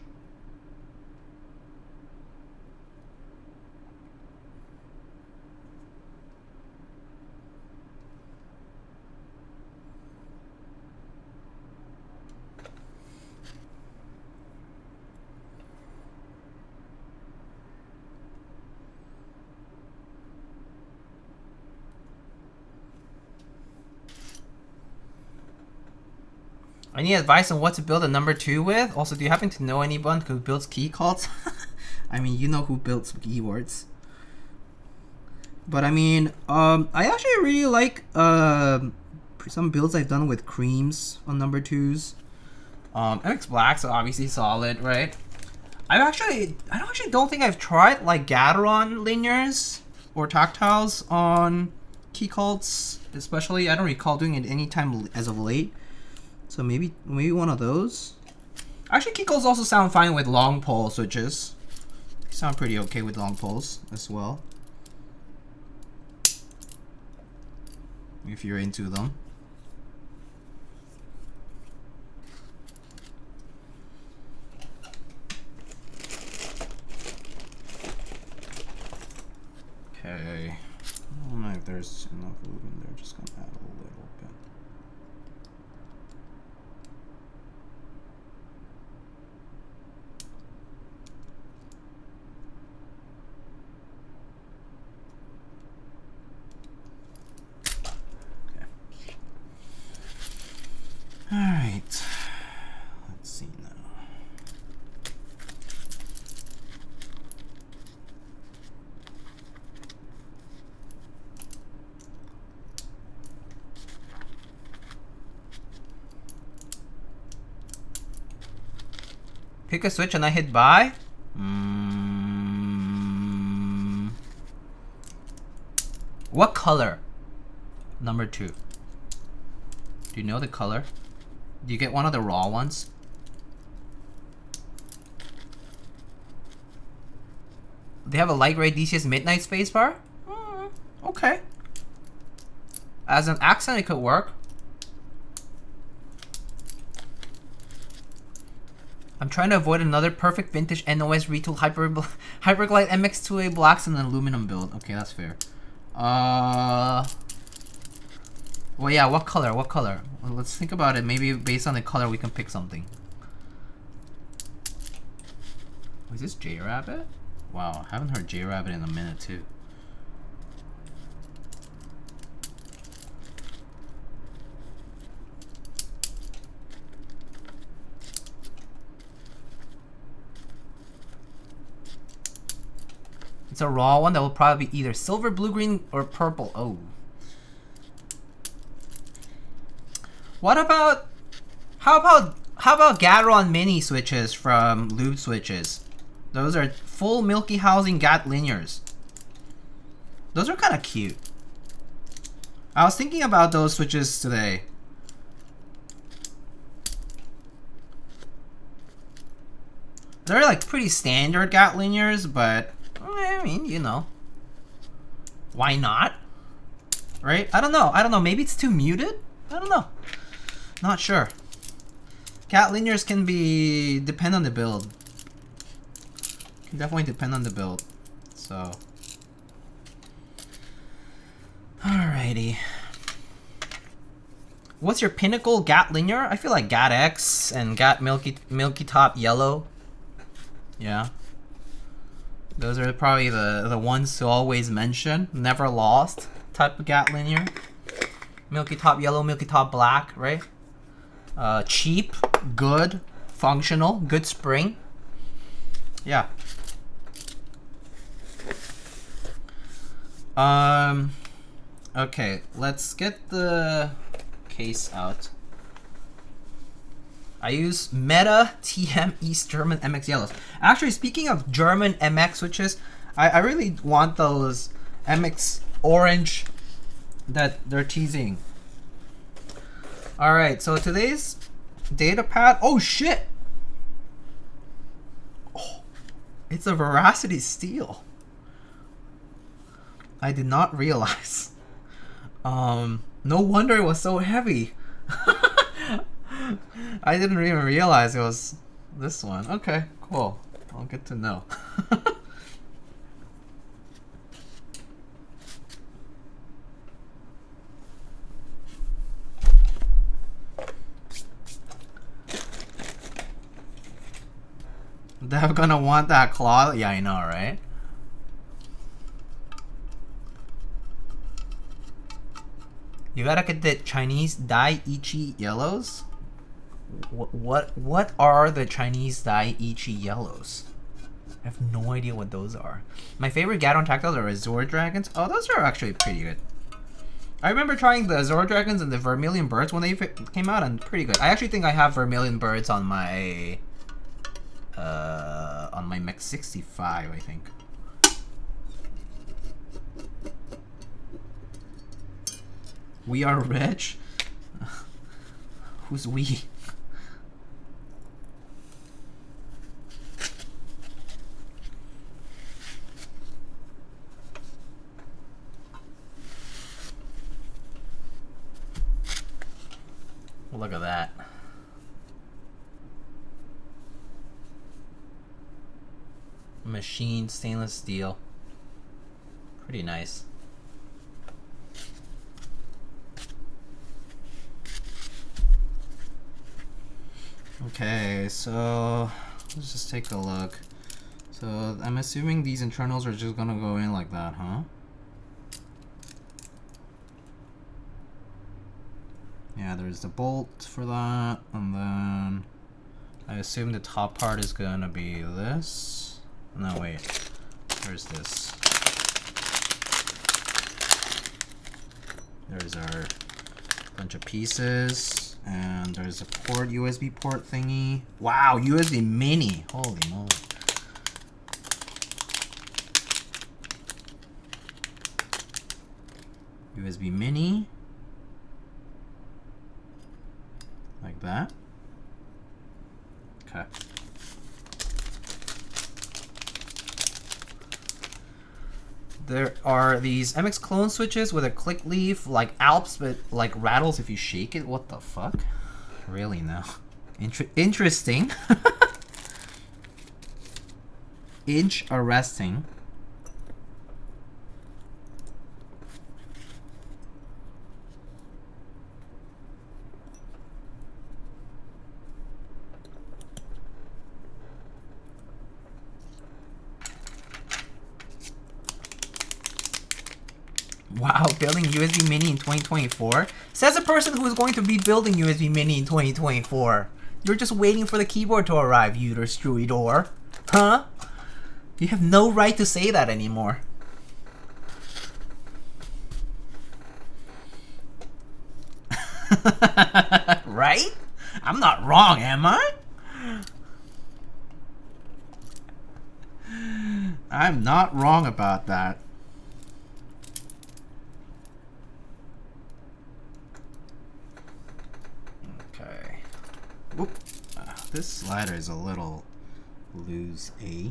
Any advice on what to build a number 2 with? Also, do you happen to know anyone who builds key calls? I mean, you know who builds keywords. But I mean, I actually really like some builds I've done with creams on number 2s. MX Black's obviously solid, right? I actually don't think I've tried like Gateron linears or tactiles on key cults, especially. I don't recall doing it any time as of late. So maybe one of those. Actually, key cults also sound fine with long pole switches. They sound pretty okay with long poles as well, if you're into them. Okay, I don't know if there's enough lube in there. Just gonna add a little bit. Okay. All right. Let's see now. Pick a switch and I hit buy. What color? Number 2. Do you know the color? Do you get one of the raw ones? They have a light gray DCS midnight spacebar? Okay. As an accent, it could work. I'm trying to avoid another perfect vintage NOS retool Hyperglide MX2A blacks and an aluminum build. Okay, that's fair. Well, yeah, what color? What color? Well, let's think about it. Maybe based on the color, we can pick something. Is this J-Rabbit? Wow, I haven't heard J-Rabbit in a minute, too. It's a raw one that will probably be either silver, blue, green, or purple. Oh. What about... How about Gateron mini switches from Lube switches? Those are full milky housing GAT linears. Those are kind of cute. I was thinking about those switches today. They're like pretty standard GAT linears, but I mean, you know, why not? Right? I don't know. Maybe it's too muted? I don't know. Not sure. GAT linears can depend on the build. Can definitely depend on the build. So, alrighty. What's your pinnacle GAT linear? I feel like GAT X and GAT Milky Top Yellow. Yeah. Those are probably the ones to always mention. Never lost type of GAT linear. Milky Top Yellow, Milky Top Black, right? Cheap, good, functional, good spring. Yeah. Okay, let's get the case out. I use Meta TM East German MX Yellows. Actually, speaking of German MX switches, I really want those MX Orange that they're teasing. Alright, so today's data pad. Oh shit! Oh, it's a Veracity steel. I did not realize. No wonder it was so heavy. I didn't even realize it was this one. Okay, cool. I'll get to know. They're gonna want that claw. Yeah, I know, right? You gotta get the Chinese Dai Ichi yellows. What are the Chinese Daiichi yellows? I have no idea what those are. My favorite Gaddon Tactiles are Azure Dragons. Oh, those are actually pretty good. I remember trying the Azure Dragons and the Vermilion Birds when they came out, and pretty good. I actually think I have Vermilion Birds on my Mech 65, I think. We are rich? Who's we? Look at that. Machined stainless steel. Pretty nice. Okay, so let's just take a look. So I'm assuming these internals are just gonna go in like that, huh? Yeah, there's the bolt for that, and then I assume the top part is gonna be this. No, wait, where's this? There's our bunch of pieces, and there's a port, USB port thingy. Wow, USB mini, holy moly. USB mini. Like that. Okay. There are these MX clone switches with a click leaf, like Alps, but like rattles if you shake it. What the fuck? Really now? Interesting. Inch arresting. Wow, building USB Mini in 2024? Says a person who is going to be building USB Mini in 2024. You're just waiting for the keyboard to arrive, Uter Struidor. Huh? You have no right to say that anymore. Right? I'm not wrong, am I? I'm not wrong about that. Whoop. This slider is a little loose, eh?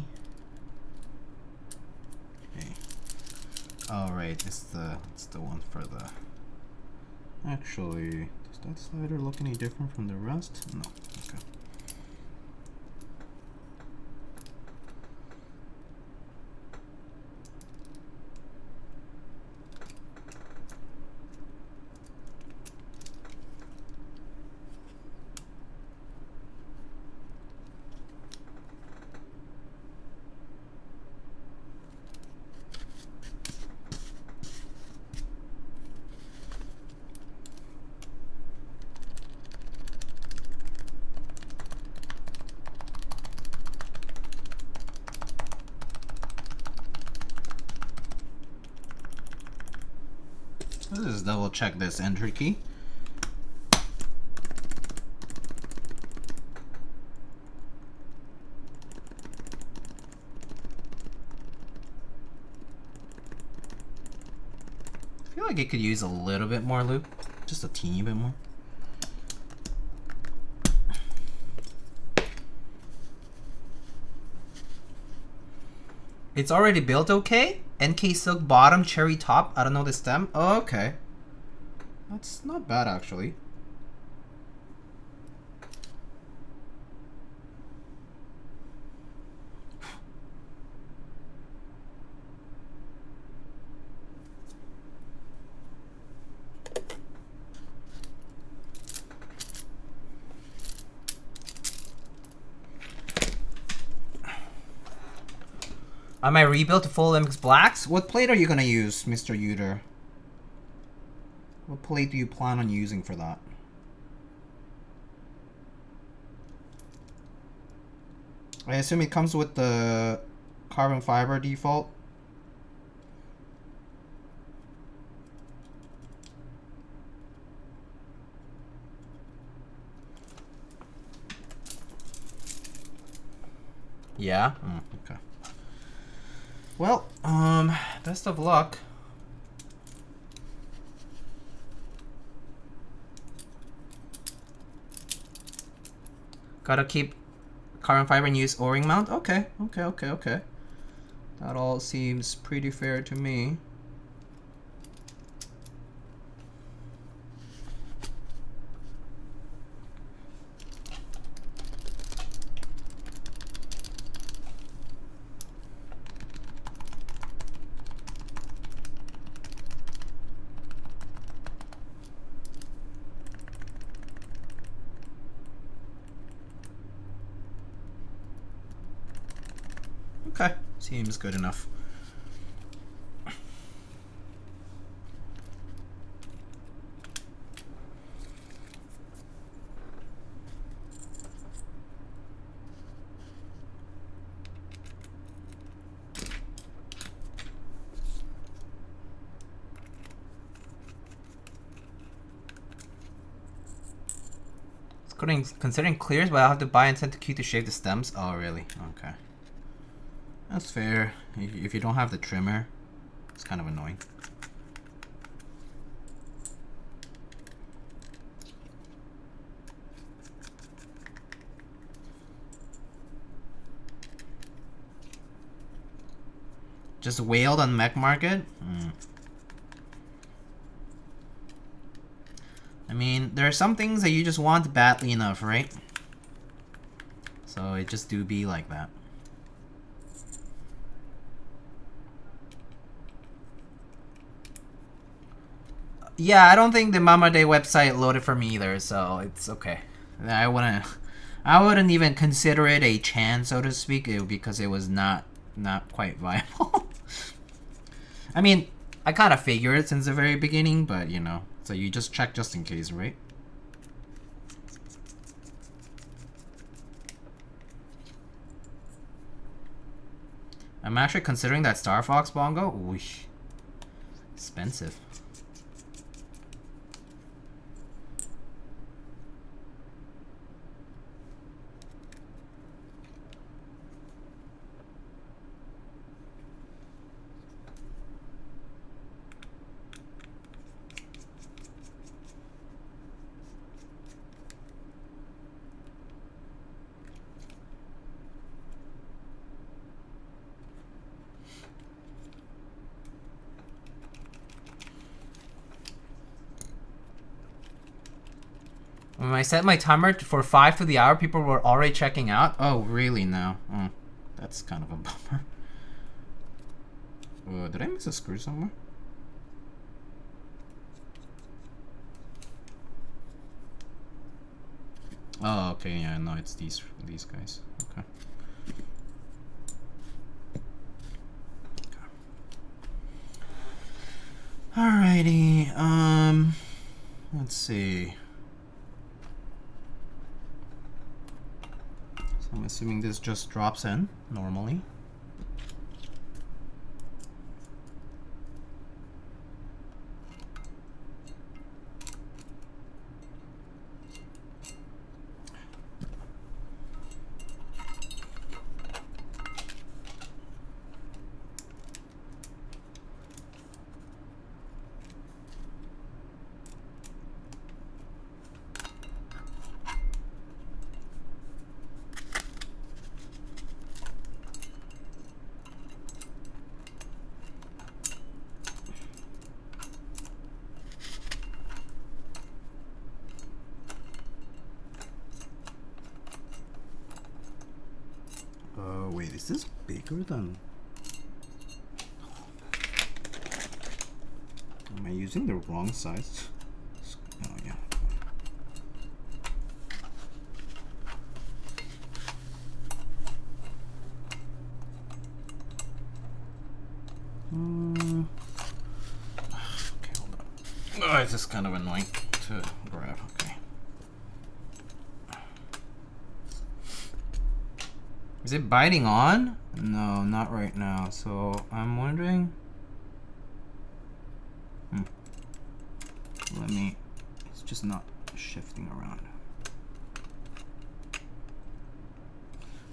Okay. Alright, it's the one for the... Actually, does that slider look any different from the rest? No. Okay. Let's just double check this entry key. I feel like it could use a little bit more lube, just a teeny bit more. It's already built okay. NK silk bottom, cherry top. I don't know the stem. Oh, okay. That's not bad actually. I might rebuild to full MX blacks. What plate are you gonna use, Mr. Uter? What plate do you plan on using for that? I assume it comes with the carbon fiber default. Yeah? Okay. Well, best of luck. Gotta keep carbon fiber and use O-ring mount? Okay. That all seems pretty fair to me. Okay, seems good enough. Considering clears, but I'll have to buy and send to Q to shave the stems. Oh, really? Okay. That's fair. If you don't have the trimmer, it's kind of annoying. Just wailed on Mech Market? I mean, there are some things that you just want badly enough, right? So it just do be like that. Yeah, I don't think the Mama Day website loaded for me either, so it's okay. I wouldn't even consider it a chance, so to speak, because it was not quite viable. I mean, I kind of figured it since the very beginning, but you know, so you just check just in case, right? I'm actually considering that Star Fox bongo. Ooh, expensive. When I set my timer for 5 to the hour, people were already checking out. Oh, really now? That's kind of a bummer. Did I miss a screw somewhere? Oh, okay, yeah, no, it's these guys. Okay. Alrighty, let's see. So I'm assuming this just drops in normally. Wait, is this bigger than... Am I using the wrong size? Oh, yeah. Okay, hold on. Oh, it's just kind of annoying to grab. Okay. Is it biting on? No, not right now. So I'm wondering. Let me. It's just not shifting around.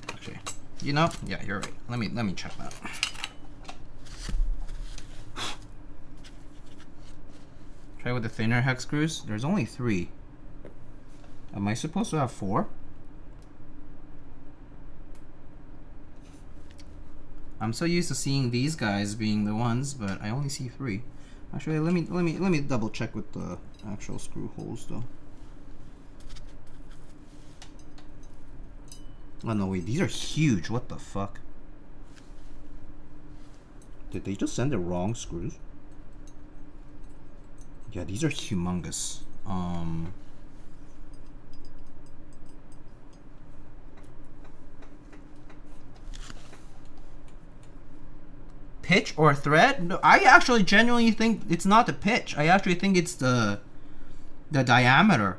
Actually, you know, yeah, you're right. Let me check that. Try with the thinner hex screws. There's only 3. Am I supposed to have 4? I'm so used to seeing these guys being the ones, but I only see 3. Actually, let me double check with the actual screw holes though. Oh no, wait, these are huge. What the fuck? Did they just send the wrong screws? Yeah, these are humongous. Pitch or thread? No, I actually genuinely think it's not the pitch. I actually think it's the diameter.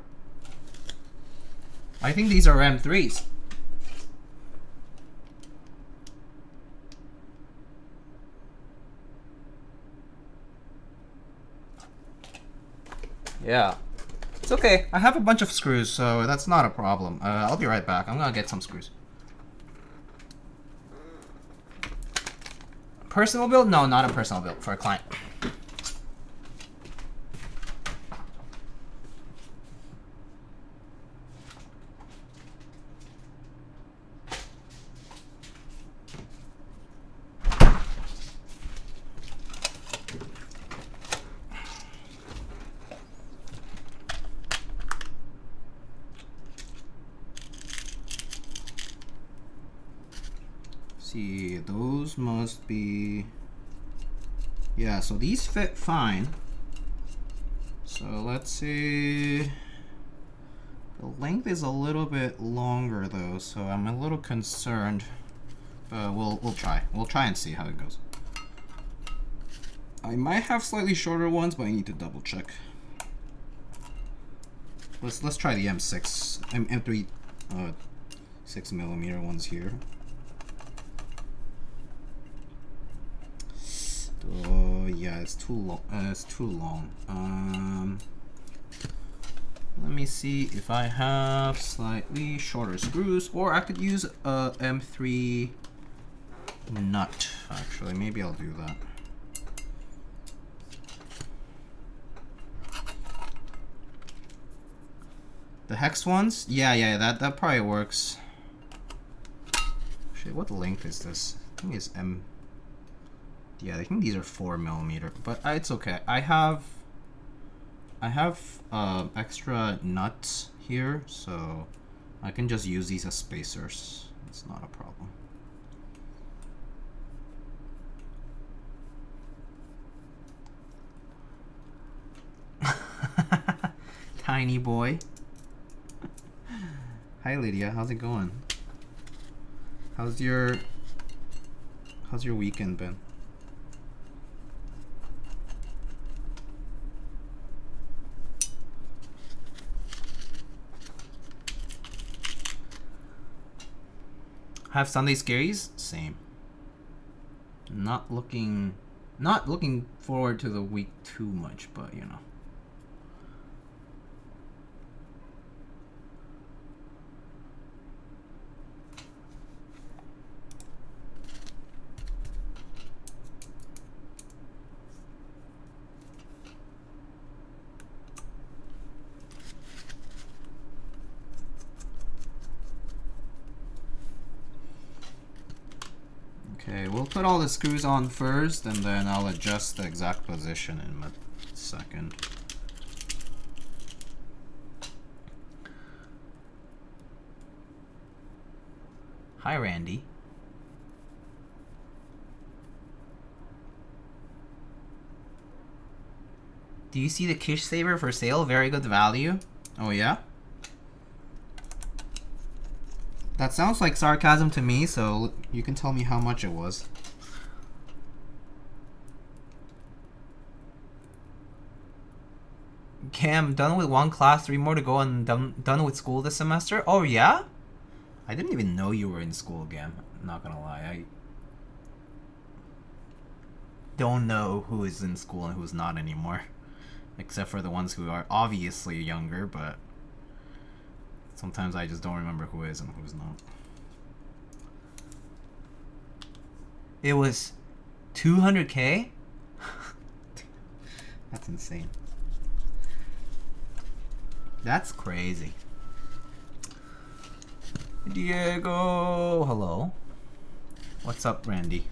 I think these are M3s. Yeah. It's okay. I have a bunch of screws, so that's not a problem. I'll be right back. I'm gonna get some screws. Personal build? No, not a personal build. For a client. See, those must be, yeah, so these fit fine. So let's see, the length is a little bit longer though, so I'm a little concerned. We'll try and see how it goes. I might have slightly shorter ones, but I need to double check. Let's try the M6, M3 6mm ones here. Oh yeah, it's too long. It's too long. Let me see if I have slightly shorter screws, or I could use a M3 nut. Actually, maybe I'll do that. The hex ones? Yeah, that probably works. Actually, what length is this? I think it's M. Yeah, I think these are 4mm, but it's okay. I have extra nuts here, so I can just use these as spacers. It's not a problem. Tiny boy. Hi Lydia, how's it going? How's your weekend been? Have Sunday scaries? Same. Not looking forward to the week too much, but you know. Okay, we'll put all the screws on first, and then I'll adjust the exact position in a second. Hi, Randy. Do you see the Kish Saver for sale? Very good value. Oh yeah? That sounds like sarcasm to me, so you can tell me how much it was. Cam, done with one class, 3 more to go, and done with school this semester? Oh yeah? I didn't even know you were in school again. I'm not gonna lie. I don't know who is in school and who's not anymore. Except for the ones who are obviously younger, but sometimes I just don't remember who is and who's not. It was 200K? That's insane. That's crazy. Diego, hello. What's up, Randy?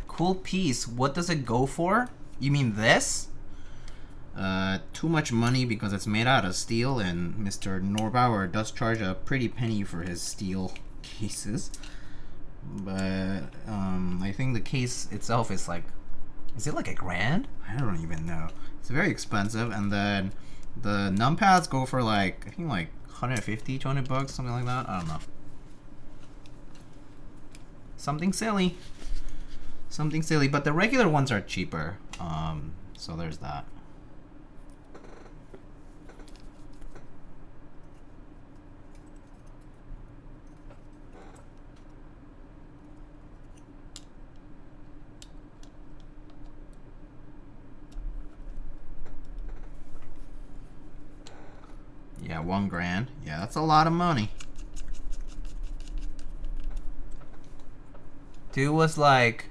Cool piece. What does it go for? You mean this? Too much money because it's made out of steel, and Mr. Norbauer does charge a pretty penny for his steel cases. But I think the case itself is like, is it like $1,000? I don't even know. It's very expensive, and then the numpads go for like, I think like 150, 200 bucks, something like that. I don't know. Something silly. Something silly, but the regular ones are cheaper. So there's that. Yeah, $1,000. Yeah, that's a lot of money. Dude was like,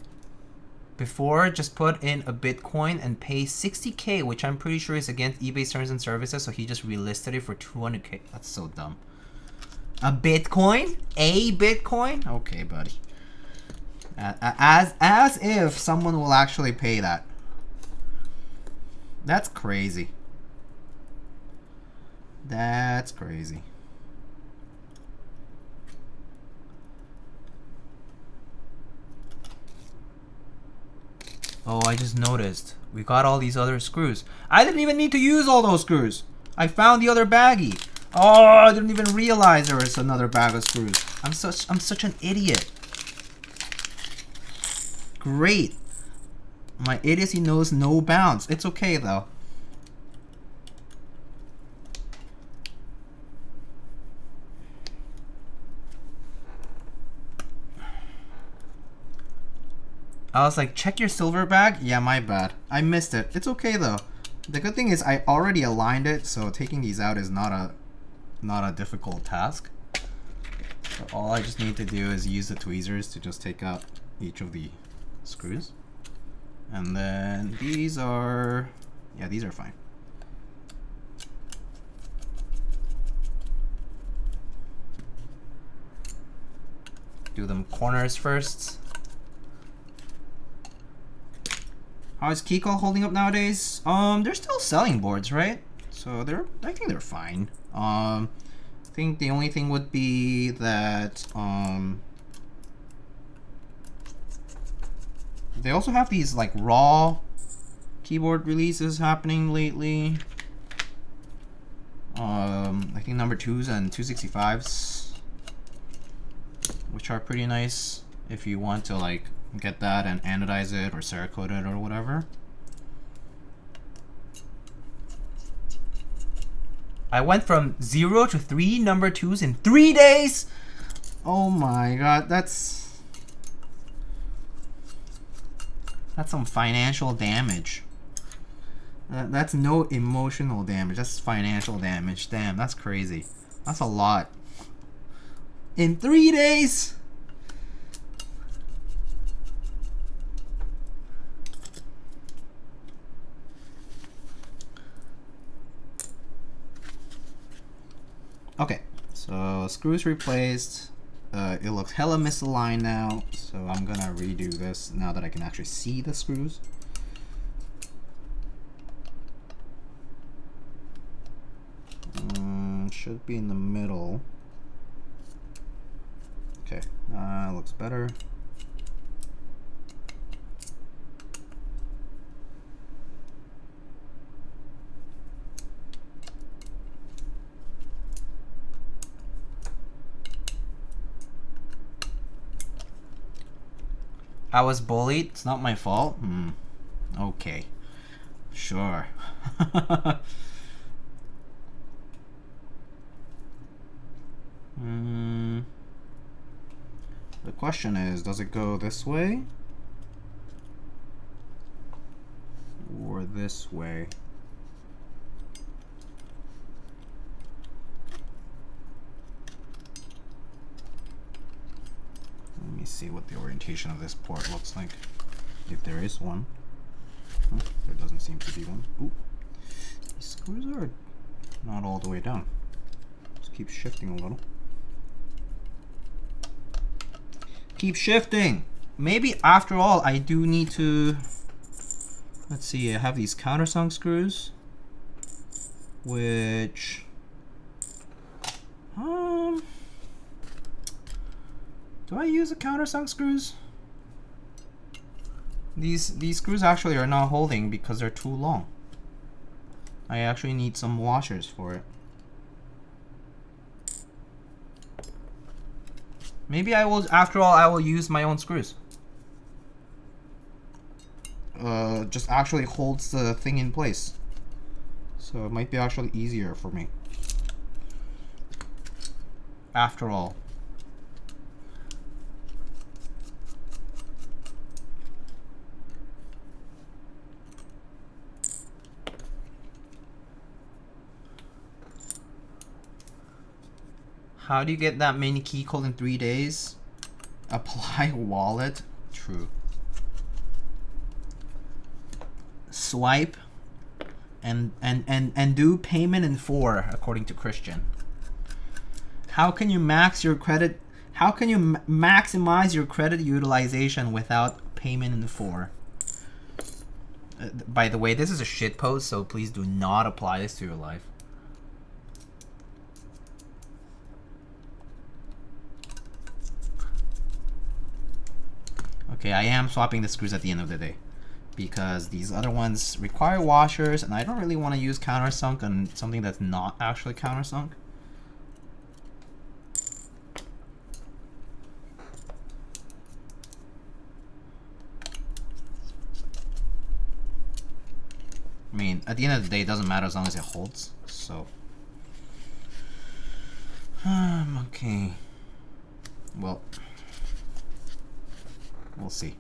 before, just put in a Bitcoin and pay 60K, which I'm pretty sure is against eBay terms and services, so he just relisted it for 200K. That's so dumb. A Bitcoin? A Bitcoin? Okay, buddy. As if someone will actually pay that. That's crazy. That's crazy. Oh, I just noticed. We got all these other screws. I didn't even need to use all those screws. I found the other baggie. Oh, I didn't even realize there was another bag of screws. I'm such an idiot. Great. My idiocy knows no bounds. It's okay though. I was like, check your silver bag? Yeah, my bad. I missed it. It's okay though. The good thing is I already aligned it, so taking these out is not a difficult task. So all I just need to do is use the tweezers to just take out each of the screws. And then these are, yeah, these are fine. Do them corners first. How is Keycaps holding up nowadays? They're still selling boards, right? So I think they're fine. I think the only thing would be that they also have these like raw keyboard releases happening lately. I think number 2s and 265s, which are pretty nice if you want to like get that and anodize it or Cerakote it or whatever. I went from 0 to 3 number 2s in 3 days. Oh my god, that's some financial damage. That's no emotional damage, that's financial damage. Damn, that's crazy. That's a lot. In 3 days? Okay, so screws replaced. it looks hella misaligned now, so I'm gonna redo this now that I can actually see the screws. Should be in the middle. Okay, looks better. I was bullied. It's not my fault. Okay. Sure. The question is, does it go this way? Or this way? Let me see what the orientation of this port looks like, if there is one. There doesn't seem to be one. Ooh. These screws are not all the way down. Just keep shifting a little. Keep shifting! Maybe after all, I do need to... Let's see, I have these countersunk screws, which... do I use the countersunk screws? These screws actually are not holding because they're too long. I actually need some washers for it. Maybe I will, after all, I will use my own screws. Just actually holds the thing in place. So it might be actually easier for me. After all. How do you get that many key code in 3 days? Apply wallet. True. Swipe and do payment in 4 according to Christian. How can you max your credit? How can you maximize your credit utilization without payment in 4? By the way, this is a shit post, so please do not apply this to your life. Okay, I am swapping the screws at the end of the day because these other ones require washers and I don't really want to use countersunk on something that's not actually countersunk. I mean, at the end of the day, it doesn't matter as long as it holds, so. Okay. Well. We'll see.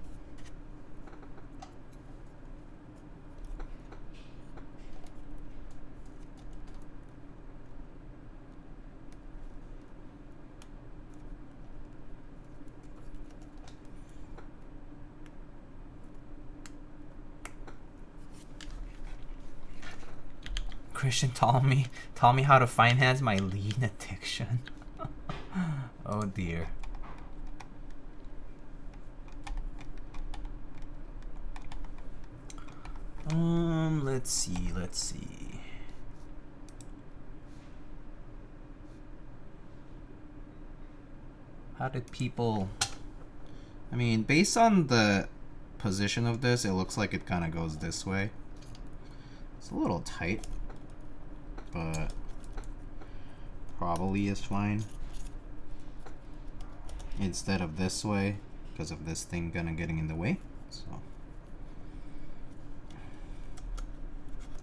Christian taught me how to finance my lean addiction. Oh dear. Let's see. How did people... I mean, based on the position of this, it looks like it kind of goes this way. It's a little tight, but probably is fine. Instead of this way, because of this thing getting in the way. So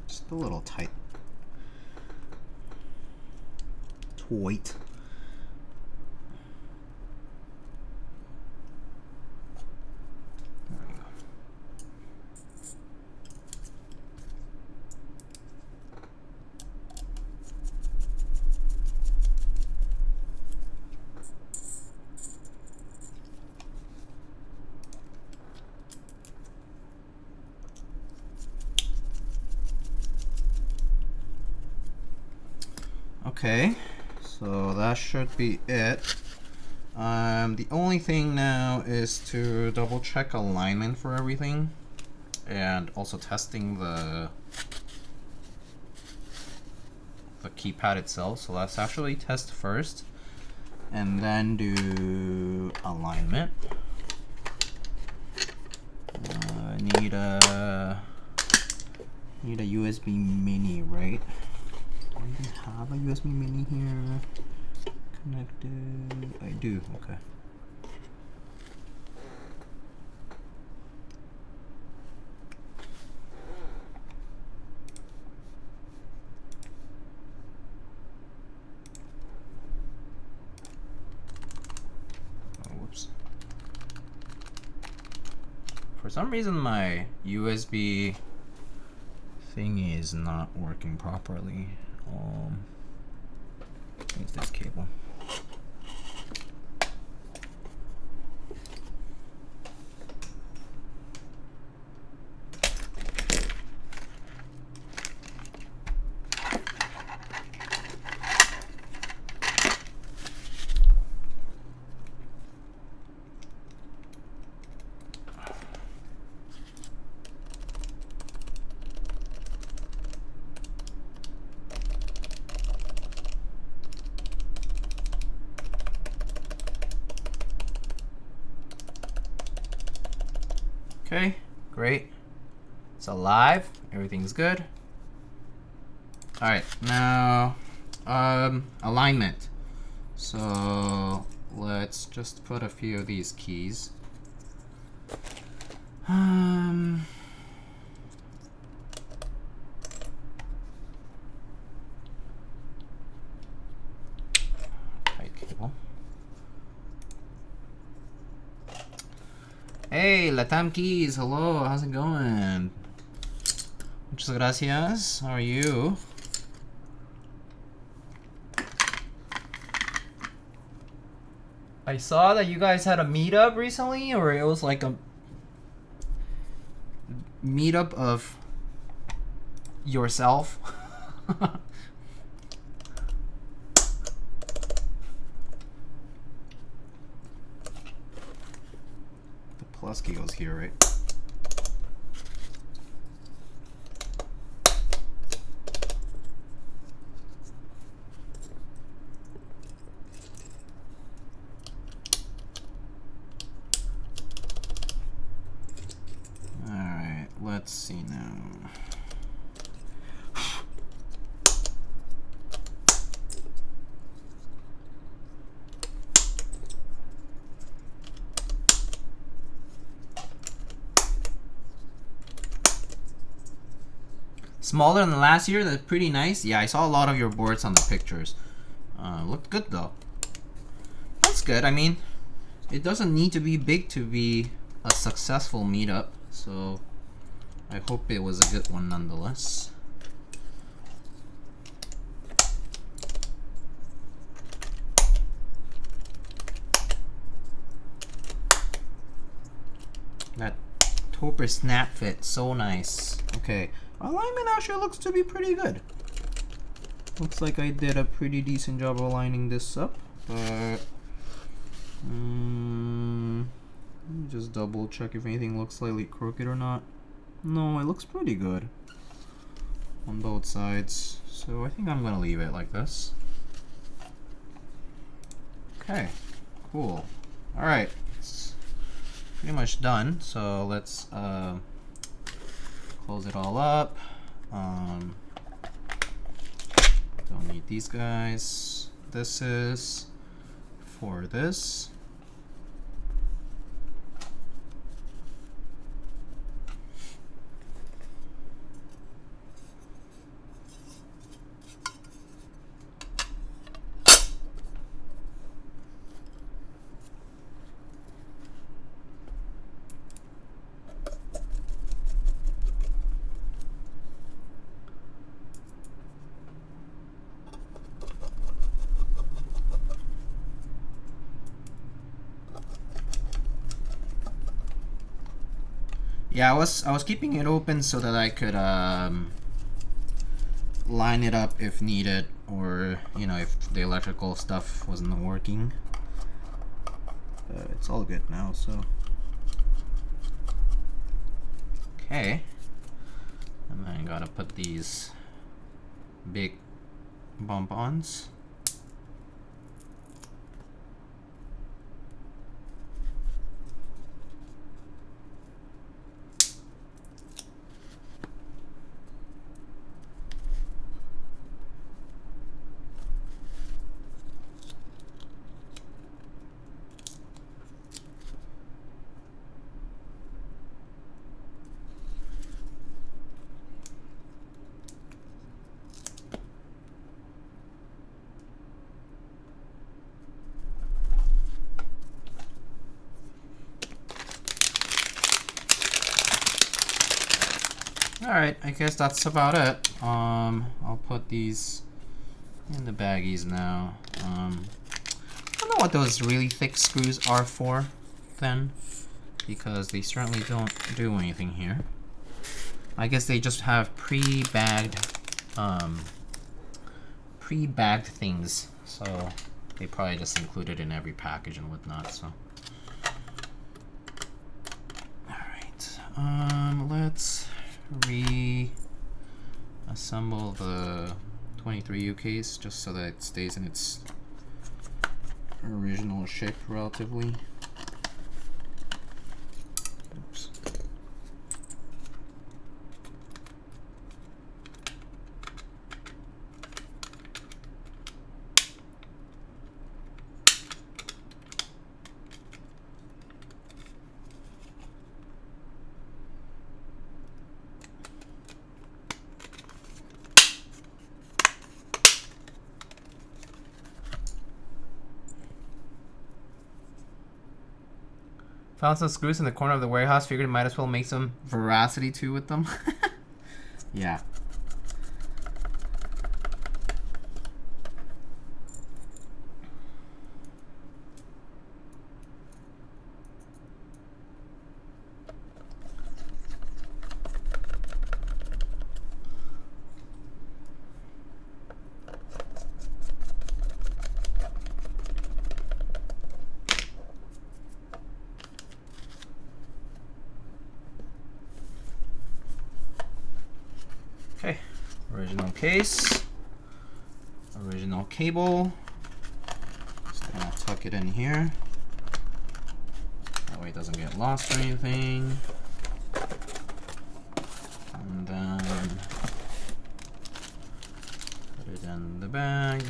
just a little tight. Tight. There we go. Okay, so that should be it. The only thing now is to double check alignment for everything, and also testing the keypad itself. So let's actually test first, and then do alignment. Need a USB mini, right? Do I even have a USB mini here? Connected. I do. Okay. For some reason my USB thing is not working properly. Use this cable. Okay, great. It's alive. Everything's good. All right, now alignment. So let's just put a few of these keys. Tight cable. Hey, Latam Keys, hello, how's it going? Muchas gracias, how are you? I saw that you guys had a meetup recently, or it was like a meetup of yourself. Plus key goes here, right? All right, let's see now. Smaller than last year, that's pretty nice. Yeah, I saw a lot of your boards on the pictures. Looked good though. That's good. I mean, it doesn't need to be big to be a successful meetup, so I hope it was a good one nonetheless. That Topre snap fit, so nice. Okay. Alignment actually looks to be pretty good. Looks like I did a pretty decent job aligning this up, but let me just double check if anything looks slightly crooked or not. No, it looks pretty good on both sides, so I think I'm gonna leave it like this. Okay, cool. Alright, it's pretty much done, so let's close it all up. Don't need these guys. This is for this. Yeah, I was keeping it open so that I could line it up if needed, or you know, if the electrical stuff wasn't working. it's all good now, so. Okay. And then I gotta put these big bump-ons. Alright, I guess that's about it. I'll put these in the baggies now. I don't know what those really thick screws are for then, because they certainly don't do anything here. I guess they just have pre-bagged things, so they probably just include it in every package and whatnot, so. Alright, let's reassemble the 23U case just so that it stays in its original shape relatively. Oops. Found some screws in the corner of the warehouse. Figured might as well make some Veracity too with them. Yeah. Okay, original case, original cable. Just gonna tuck it in here. That way it doesn't get lost or anything. And then put it in the bag.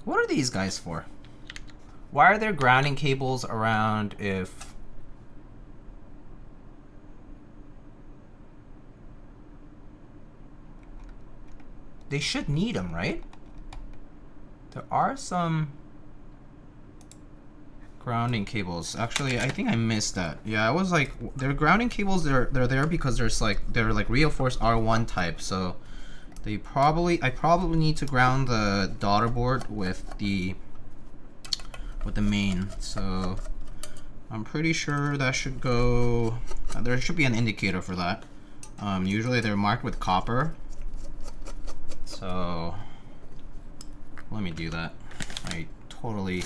What are these guys for? Why are there grounding cables around if... They should need them, right? There are some grounding cables. Actually, I think I missed that. Yeah, I was like, they're grounding cables. They're there because they're like reinforced R1 type. So I probably need to ground the daughter board with the main. So I'm pretty sure that should go. There should be an indicator for that. Usually they're marked with copper. So let me do that. I totally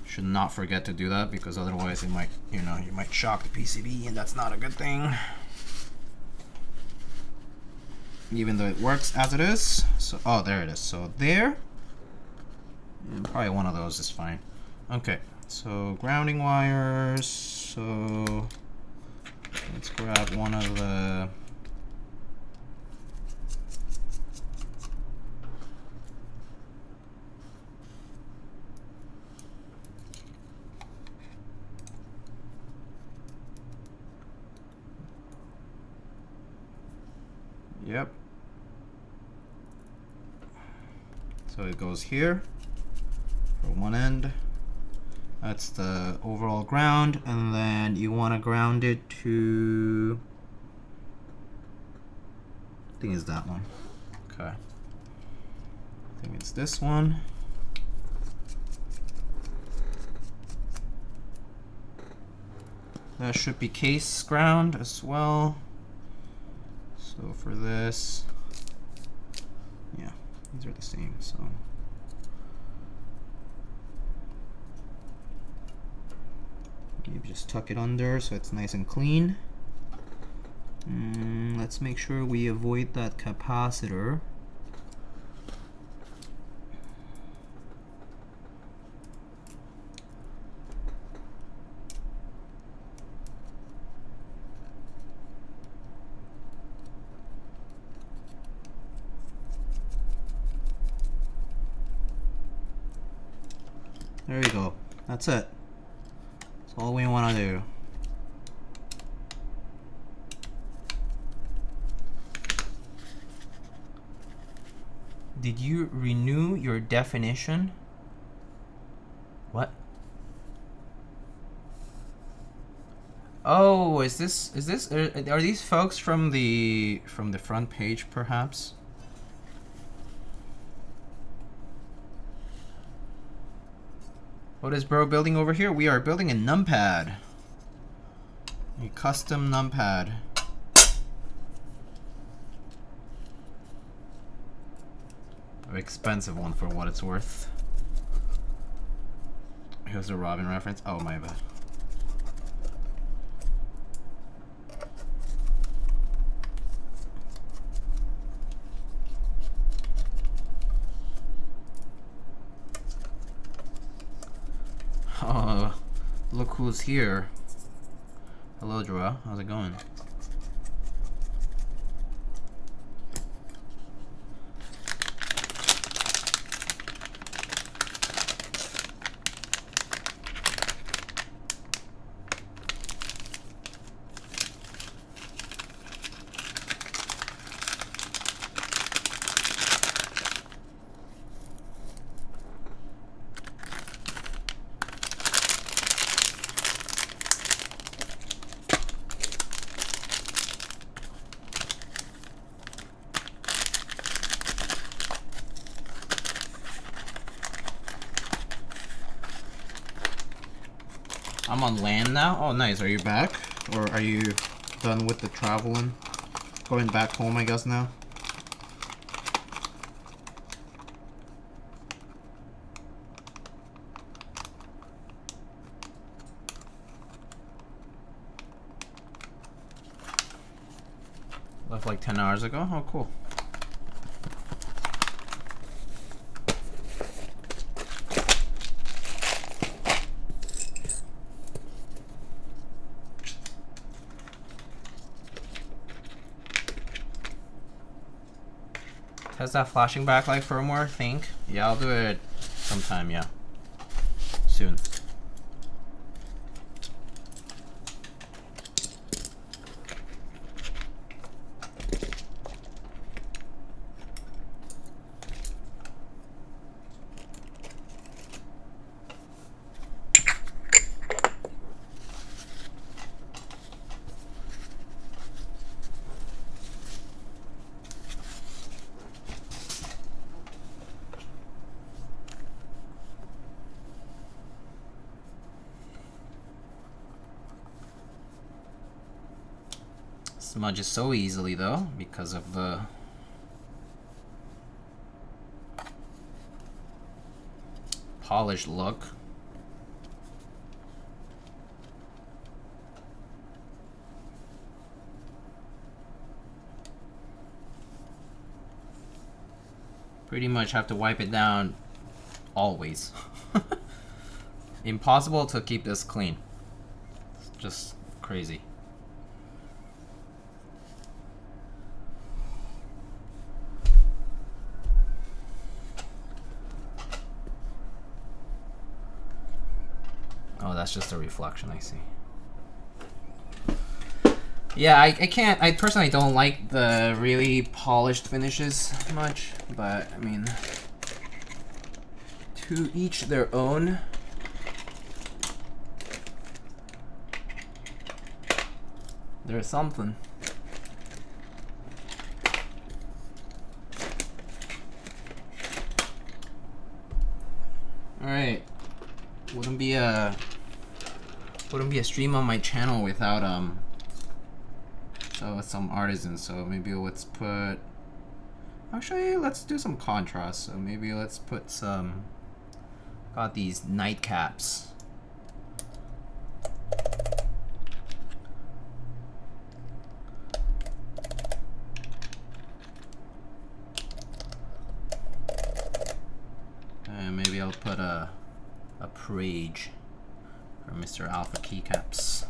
should not forget to do that because otherwise it might, you might shock the PCB, and that's not a good thing. Even though it works as it is. So, oh, there it is. So there, and probably one of those is fine. Okay, so grounding wires. So let's grab one of the Yep. So it goes here for one end, That's the overall ground, and then you want to ground it to, I think it's that one. Okay. I think it's this one. That should be case ground as well. So for this, yeah, these are the same, so. Maybe just tuck it under so it's nice and clean. Let's make sure we avoid that capacitor. There you go. That's it. That's all we want to do. Did you renew your definition? What? Oh, is this are these folks from the front page perhaps? What is bro building over here? We are building a numpad. A custom numpad. An expensive one for what it's worth. Here's a Robin reference. Oh, my bad. Oh, look who's here. Hello, Joa. How's it going? I'm on land now. Oh, nice. Are you back? Or are you done with the traveling? Going back home, I guess, now? Left like 10 hours ago? Oh, cool. Has that flashing backlight firmware think? Yeah, I'll do it sometime, yeah. Soon. Smudges so easily though because of the polished look. Pretty much have to wipe it down always. Impossible to keep this clean. It's just crazy. Oh, that's just a reflection, I see. Yeah, I can't, I personally don't like the really polished finishes much, but I mean, to each their own. There's something. Alright. Wouldn't be a stream on my channel without some artisans. So maybe let's put, actually let's do some contrast. So maybe let's put some, got these night caps. And maybe I'll put a Prage for Mr. Alpha Keycaps.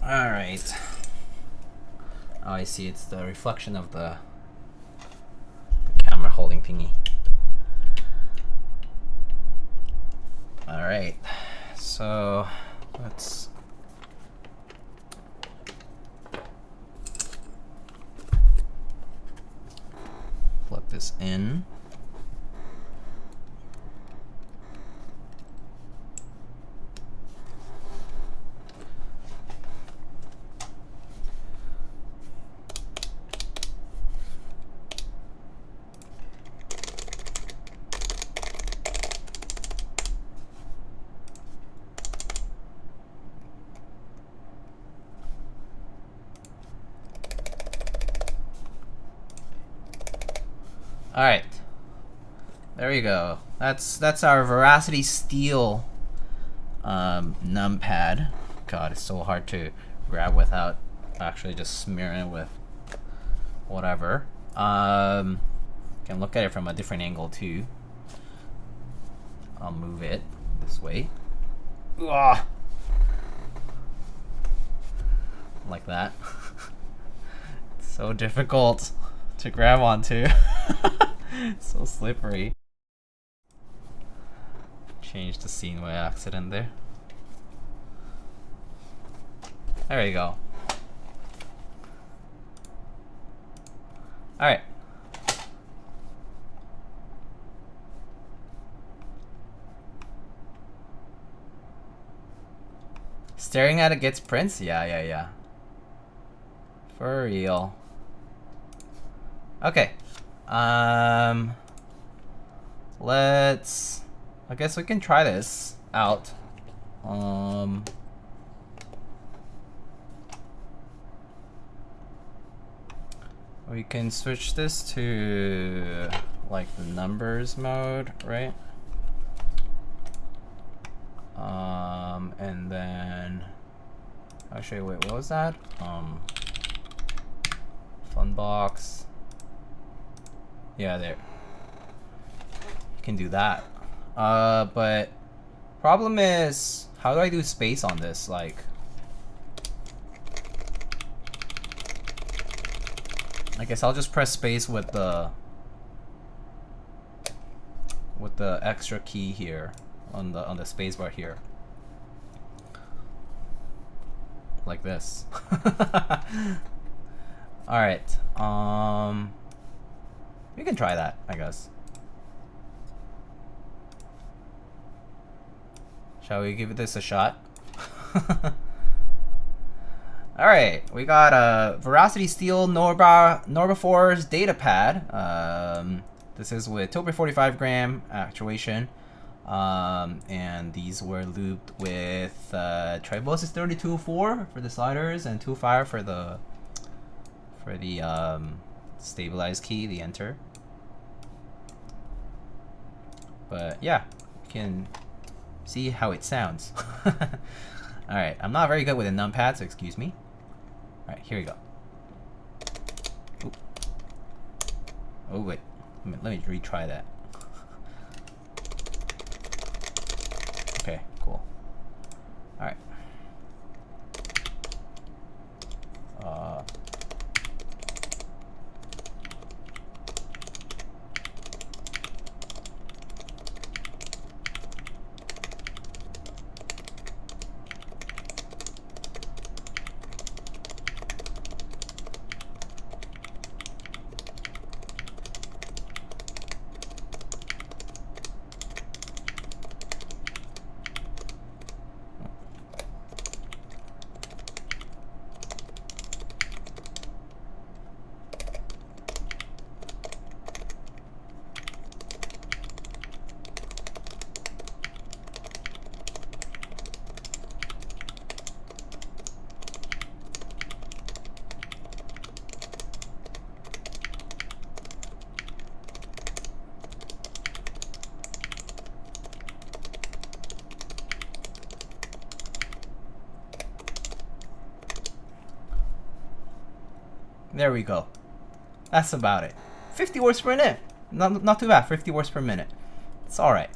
Alright. Oh, I see, it's the reflection of the camera holding thingy. Alright, so let's plug this in. All right, there we go. That's our Veracity steel numpad. God, it's so hard to grab without actually just smearing it with whatever. Can look at it from a different angle too. I'll move it this way. Ugh. Like that. It's so difficult to grab onto. So slippery. Change the scene by accident there. There you go. Alright. Staring at it gets prints? Yeah. For real. Okay. Let's, I guess we can try this out. We can switch this to like the numbers mode, right? And then actually, wait, what was that? Fun box. Yeah, there. You can do that. But problem is, how do I do space on this? Like, I guess I'll just press space with the extra key here on the space bar here. Like this. Alright. We can try that, I guess. Shall we give this a shot? Alright, we got a Veracity Steel Norbaforce data pad. This is with Topre 45 gram actuation. And these were lubed with TriboSys 32.4 for the sliders and 2.5 for the stabilize key, the enter. But yeah, you can see how it sounds. Alright, I'm not very good with a numpad, so excuse me. Alright, here we go. Oop. Oh wait, let me retry that. Okay, cool. Alright. There we go. That's about it. 50 words per minute. Not too bad. 50 words per minute. It's alright.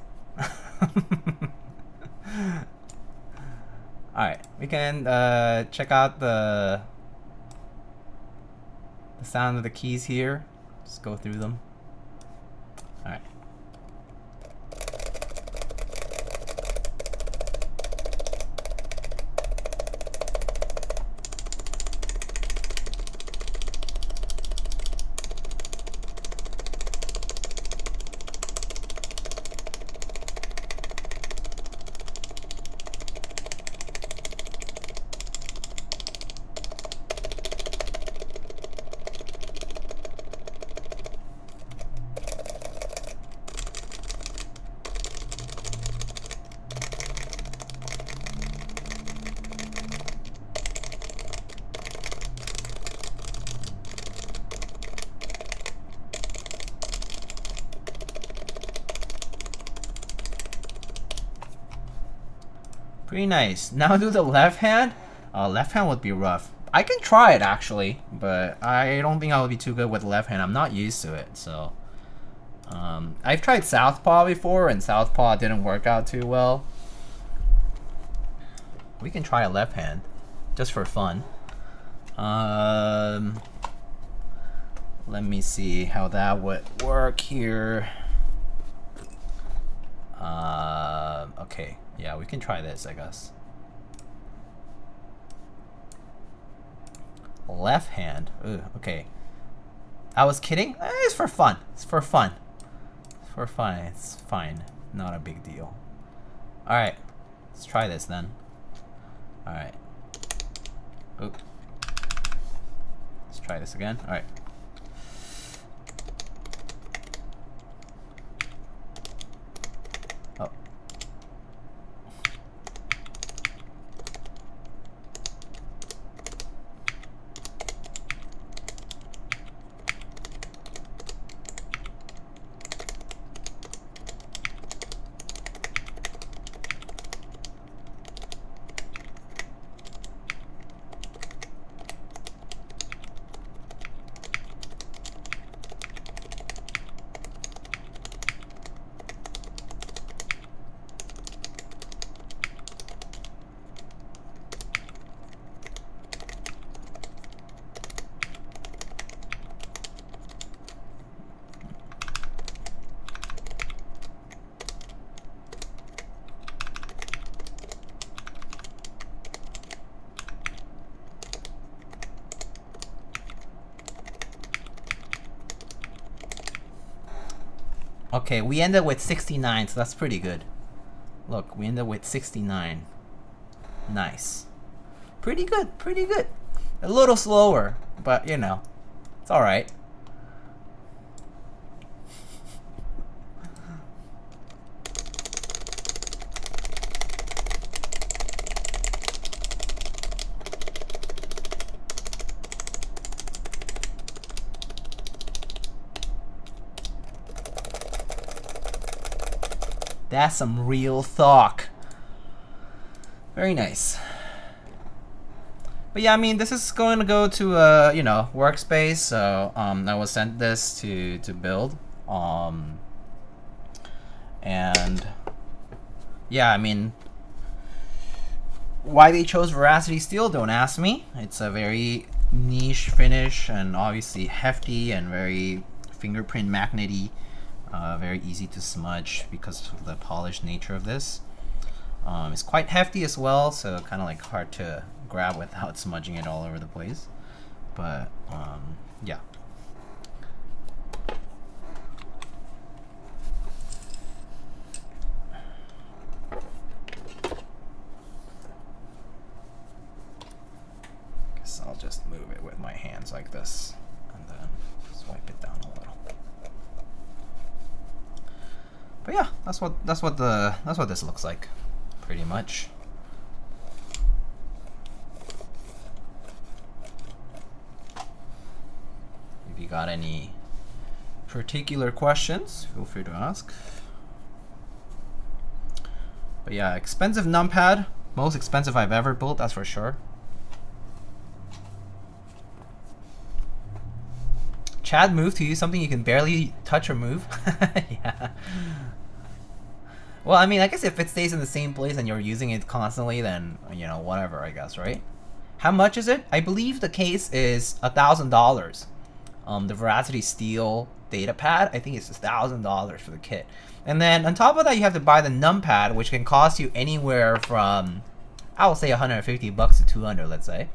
Alright, we can check out the sound of the keys here. Just go through them. Alright. Pretty nice. Now do the left hand. Left hand would be rough. I can try it actually, but I don't think I would be too good with left hand. I'm not used to it, so. I've tried southpaw before, and southpaw didn't work out too well. We can try a left hand, just for fun. Let me see how that would work here. Okay, yeah, we can try this, I guess. Left hand. Ooh, okay. I was kidding. It's for fun. It's for fun. It's for fun. It's fine. Not a big deal. All right, let's try this then. All right. Oop. Let's try this again. All right. Oh. Okay, we ended with 69, so that's pretty good. Look, we ended with 69. Nice. Pretty good, pretty good. A little slower, but you know, it's alright. That's some real talk. Very nice. But yeah, I mean, this is going to go to you know, workspace. So I will send this to build. And yeah, I mean, why they chose Veracity steel, don't ask me. It's a very niche finish and obviously hefty and very fingerprint magnety. Very easy to smudge because of the polished nature of this. It's quite hefty as well, so kind of like hard to grab without smudging it all over the place. But yeah. Guess I'll just move it with my hands like this and then swipe it down a little. But yeah, that's what this looks like, pretty much. If you got any particular questions, feel free to ask. But yeah, expensive numpad, most expensive I've ever built, that's for sure. Chad move to use something you can barely touch or move. Yeah. Well, I mean, I guess if it stays in the same place and you're using it constantly, then, you know, whatever, I guess, right? How much is it? I believe the case is $1,000. The Veracity steel data pad, I think it's $1,000 for the kit. And then on top of that, you have to buy the numpad, which can cost you anywhere from, I would say, $150 to $200, let's say.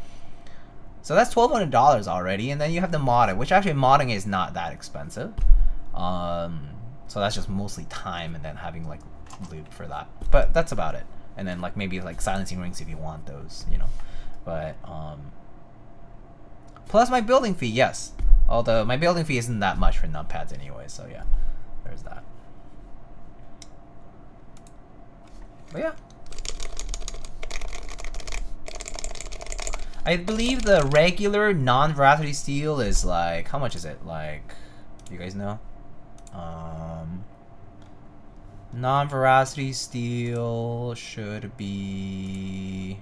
So that's $1,200 already, and then you have the modding, which actually modding is not that expensive. So that's just mostly time and then having like lube for that. But that's about it. And then like maybe like silencing rings if you want those, you know. But plus my building fee, yes. Although my building fee isn't that much for numpads anyway, so yeah, there's that. But yeah. I believe the regular non-Veracity steel is like, how much is it? Like, do you guys know? Non-Veracity steel should be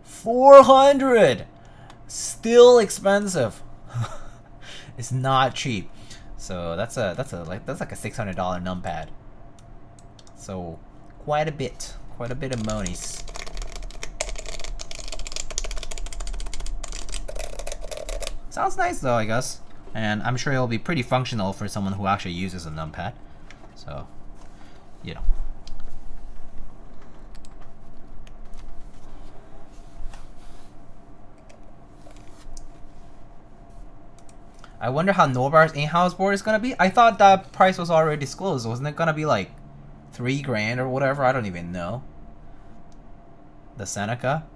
400. Still expensive. It's not cheap. So that's like a $600 numpad. So quite a bit of monies. Sounds nice though, I guess. And I'm sure it'll be pretty functional for someone who actually uses a numpad. So, you know. I wonder how Norbauer's in-house board is gonna be. I thought that price was already disclosed. Wasn't it gonna be like $3 grand or whatever? I don't even know. The Seneca.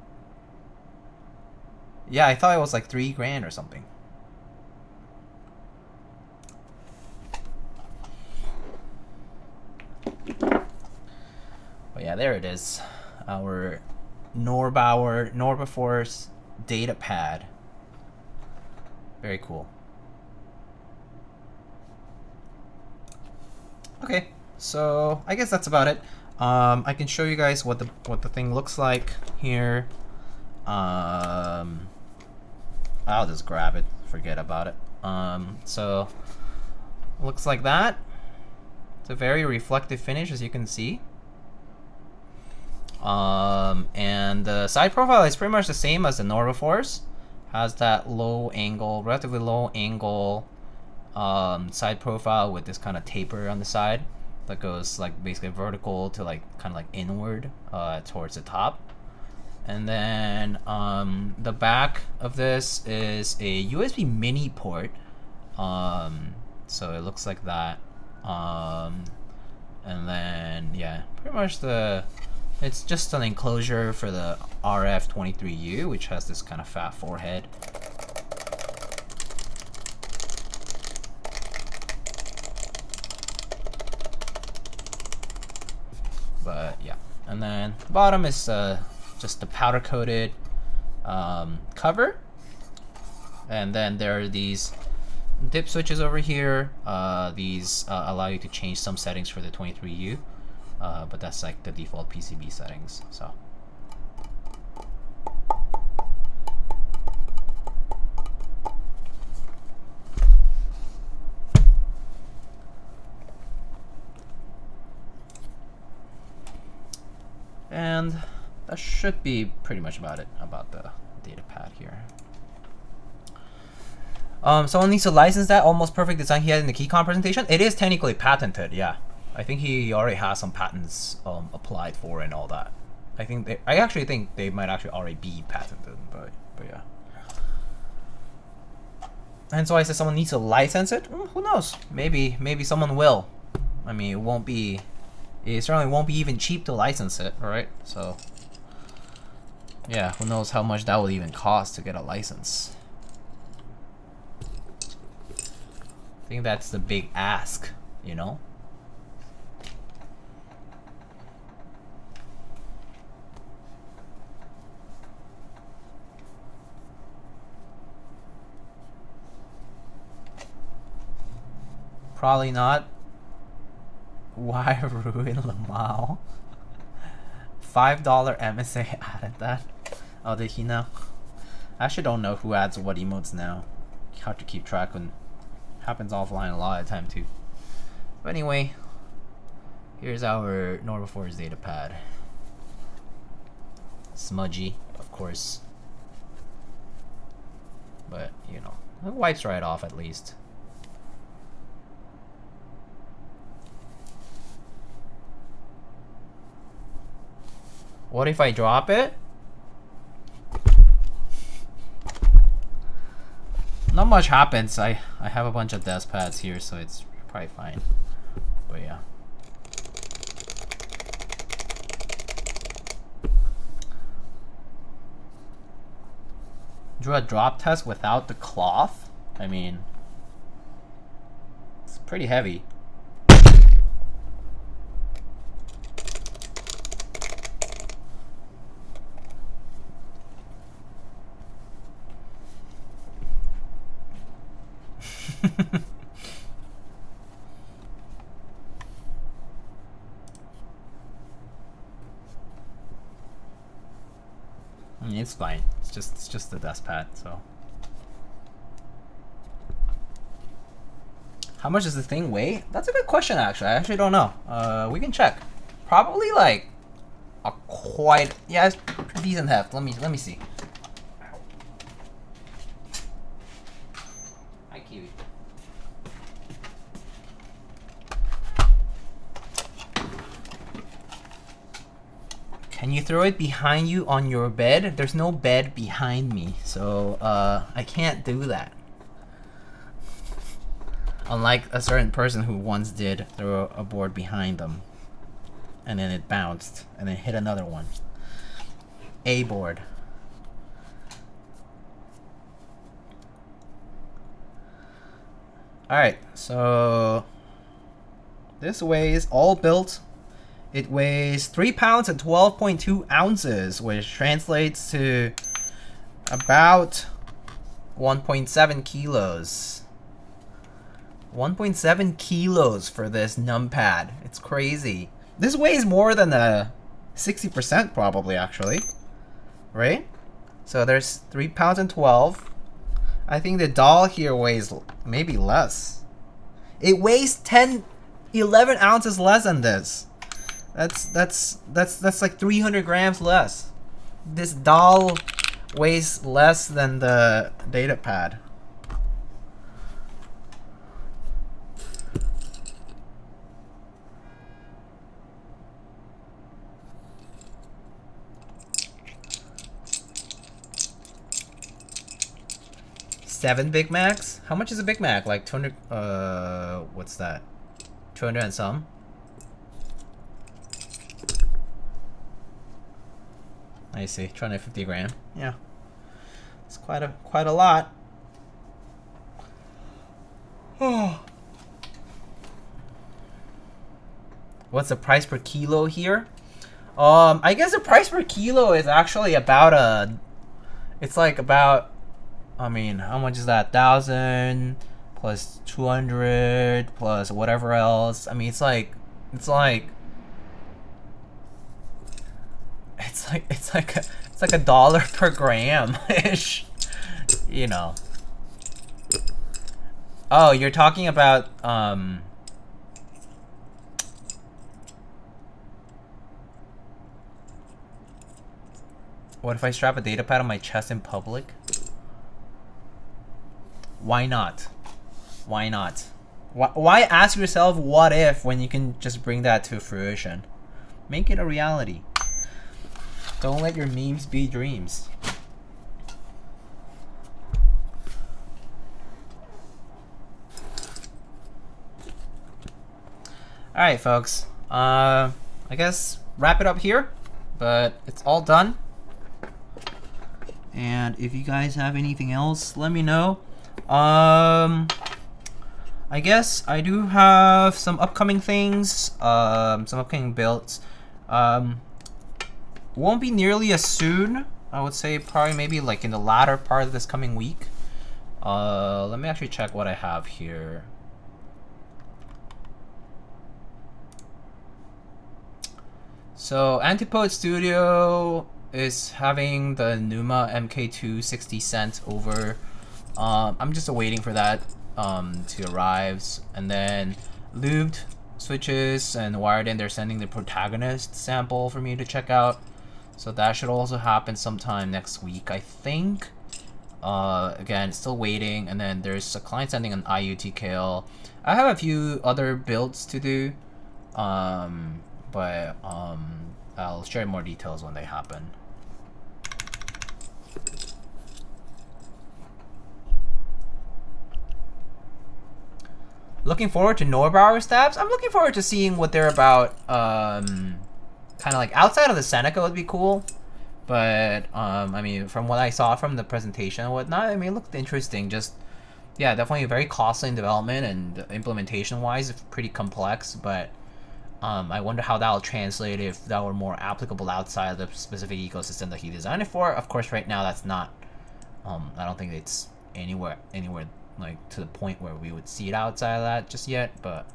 Yeah, I thought it was like $3 grand or something. But yeah, there it is. Our Norbaforce data pad. Very cool. Okay, so I guess that's about it. I can show you guys what the thing looks like here. I'll just grab it, forget about it. So looks like that. It's a very reflective finish, as you can see. And the side profile is pretty much the same as the Norbaforce. Has that low angle, relatively low angle side profile with this kind of taper on the side that goes like basically vertical to like kind of like inward towards the top. And then the back of this is a USB mini port, so it looks like that. And then yeah, pretty much it's just an enclosure for the RF23U, which has this kind of fat forehead. But yeah, and then the bottom is just the powder coated cover, and then there are these dip switches over here. These allow you to change some settings for the 23U, but that's like the default PCB settings. So and that should be pretty much about it about the data pad here. Someone needs to license that almost perfect design he had in the Keycom presentation. It is technically patented, yeah. I think he already has some patents applied for and all that. I actually think they might actually already be patented, but yeah. And so I said someone needs to license it. Who knows? Maybe someone will. I mean, it certainly won't be even cheap to license it, right? So yeah, who knows how much that will even cost to get a license. I think that's the big ask, you know? Probably not. Why ruin Lamau? $5 MSA added that. Oh, did he know? I actually don't know who adds what emotes now. hard to keep track when happens offline a lot of the time too. But anyway, here's our Norbaforce data pad. Smudgy, of course, but you know, it wipes right off at least. What if I drop it? Not much happens. I have a bunch of desk pads here, so it's probably fine. But yeah. Do a drop test without the cloth? I mean, it's pretty heavy. I mean, it's fine. It's just the desk pad. So, how much does the thing weigh? That's a good question. Actually, I actually don't know. We can check. Probably like a quite it's decent heft. Let me see. Hi, Kiwi. Can you throw it behind you on your bed? There's no bed behind me, so I can't do that. Unlike a certain person who once did throw a board behind them, and then it bounced, and then hit another one. A board. Alright, so this weighs all built. It weighs 3 pounds and 12.2 ounces, which translates to about 1.7 kilos. 1.7 kilos for this numpad. It's crazy. This weighs more than the 60% probably, actually. Right? So there's 3 pounds and 12. I think the doll here weighs maybe less. It weighs 11 ounces less than this. That's like 300 grams less. This doll weighs less than the data pad. Seven Big Macs? How much is a Big Mac? Like 200, what's that? 200 and some? I see, 250 gram. Yeah, it's quite a lot. Oh. What's the price per kilo here? I guess the price per kilo is actually about it's like about, I mean, how much is that? 1,000 plus 200 plus whatever else. I mean, it's like $1 per gram ish, you know. Oh, you're talking about what if I strap a data pad on my chest in public? Why not? Why not? Why ask yourself what if when you can just bring that to fruition? Make it a reality. Don't let your memes be dreams. Alright, folks. I guess wrap it up here, but it's all done. And if you guys have anything else, let me know. I guess I do have some upcoming things, some upcoming builds. Won't be nearly as soon. I would say probably maybe like in the latter part of this coming week. Let me actually check what I have here. So Antipode Studio is having the Numa MK2 60 cents over I'm just waiting for that to arrive, and then lubed switches and wired in. They're sending the protagonist sample for me to check out, so that should also happen sometime next week, I think. Again, still waiting, and then there's a client sending an IUTKL. I have a few other builds to do, but I'll share more details when they happen. Looking forward to Norbauer stabs. I'm looking forward to seeing what they're about. Kind of like outside of the Seneca would be cool, but I mean, from what I saw from the presentation and whatnot, I mean, it looked interesting. Just yeah, definitely very costly in development, and implementation wise, it's pretty complex. But I wonder how that'll translate if that were more applicable outside of the specific ecosystem that he designed it for. Of course, right now that's not. I don't think it's anywhere like to the point where we would see it outside of that just yet, but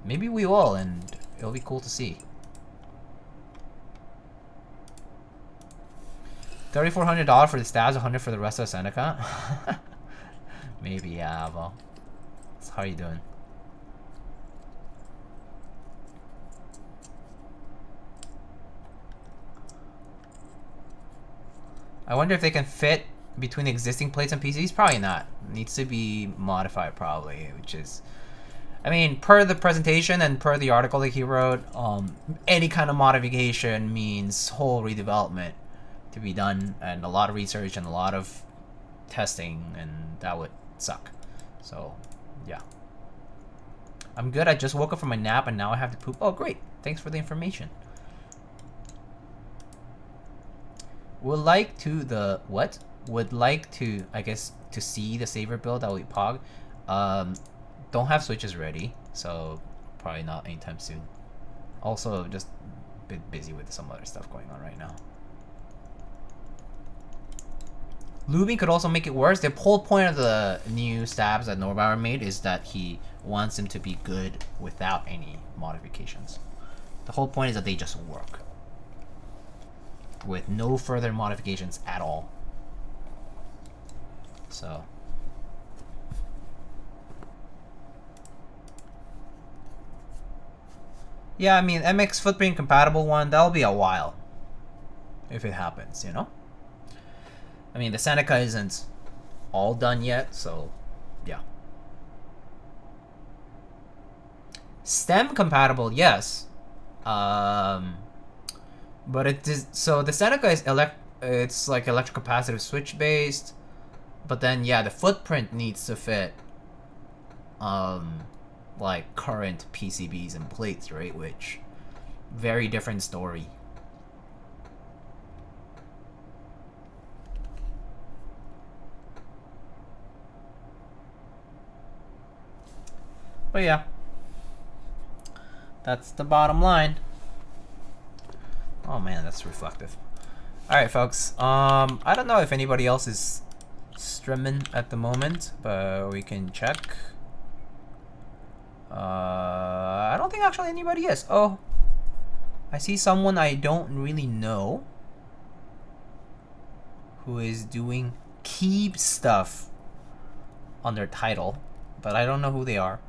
maybe we will, and it'll be cool to see. $3,400 for the stabs, $100 for the rest of Seneca. Maybe, yeah, well, how are you doing? I wonder if they can fit between existing plates and PCs. Probably not. Needs to be modified probably, which is, I mean, per the presentation and per the article that he wrote, any kind of modification means whole redevelopment to be done, and a lot of research and a lot of testing, and that would suck. So yeah, I'm good. I just woke up from my nap and now I have to poop. Oh great, thanks for the information. Would like to I guess to see the saver build that we pog. Don't have switches ready, so probably not anytime soon. Also just a bit busy with some other stuff going on right now. Lubing could also make it worse. The whole point of the new stabs that Norbauer made is that he wants them to be good without any modifications. The whole point is that they just work with no further modifications at all. So yeah, I mean, MX footprint compatible one, that'll be a while if it happens, you know? I mean, the Seneca isn't all done yet, so yeah. STEM compatible, yes. But it is, so the Seneca is it's like electrocapacitive switch based, but then yeah, the footprint needs to fit like current PCBs and plates, right? Which very different story. But yeah, that's the bottom line. Oh man, that's reflective. Alright folks, I don't know if anybody else is streaming at the moment, but we can check. I don't think actually anybody is. Oh, I see someone I don't really know who is doing keep stuff on their title, but I don't know who they are.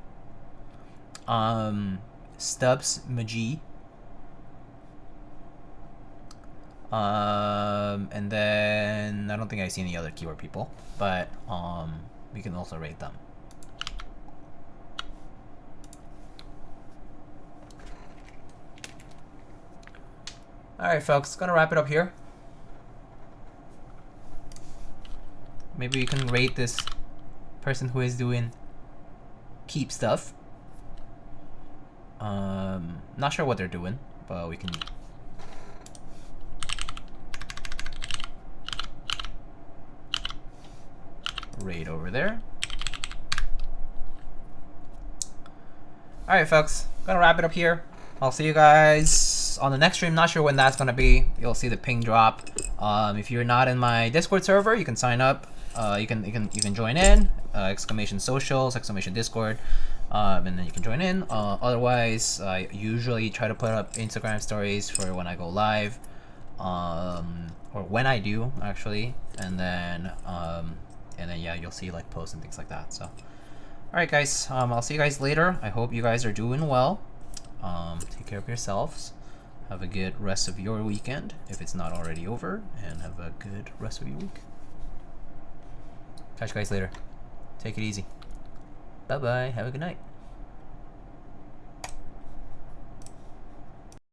Stubbs Maji. And then I don't think I see any other keyword people, but we can also rate them. Alright folks, gonna wrap it up here. Maybe we can rate this person who is doing keep stuff. Not sure what they're doing, but we can rate over there. Alright folks, gonna wrap it up here. I'll see you guys on the next stream. Not sure when that's gonna be. You'll see the ping drop. If you're not in my Discord server, you can sign up. You can join in. Exclamation socials, exclamation Discord, and then you can join in. Otherwise, I usually try to put up Instagram stories for when I go live. or when I do actually, and then yeah, you'll see like posts and things like that. So, all right, guys, I'll see you guys later. I hope you guys are doing well. Take care of yourselves. Have a good rest of your weekend if it's not already over, and have a good rest of your week. Catch you guys later. Take it easy. Bye bye. Have a good night.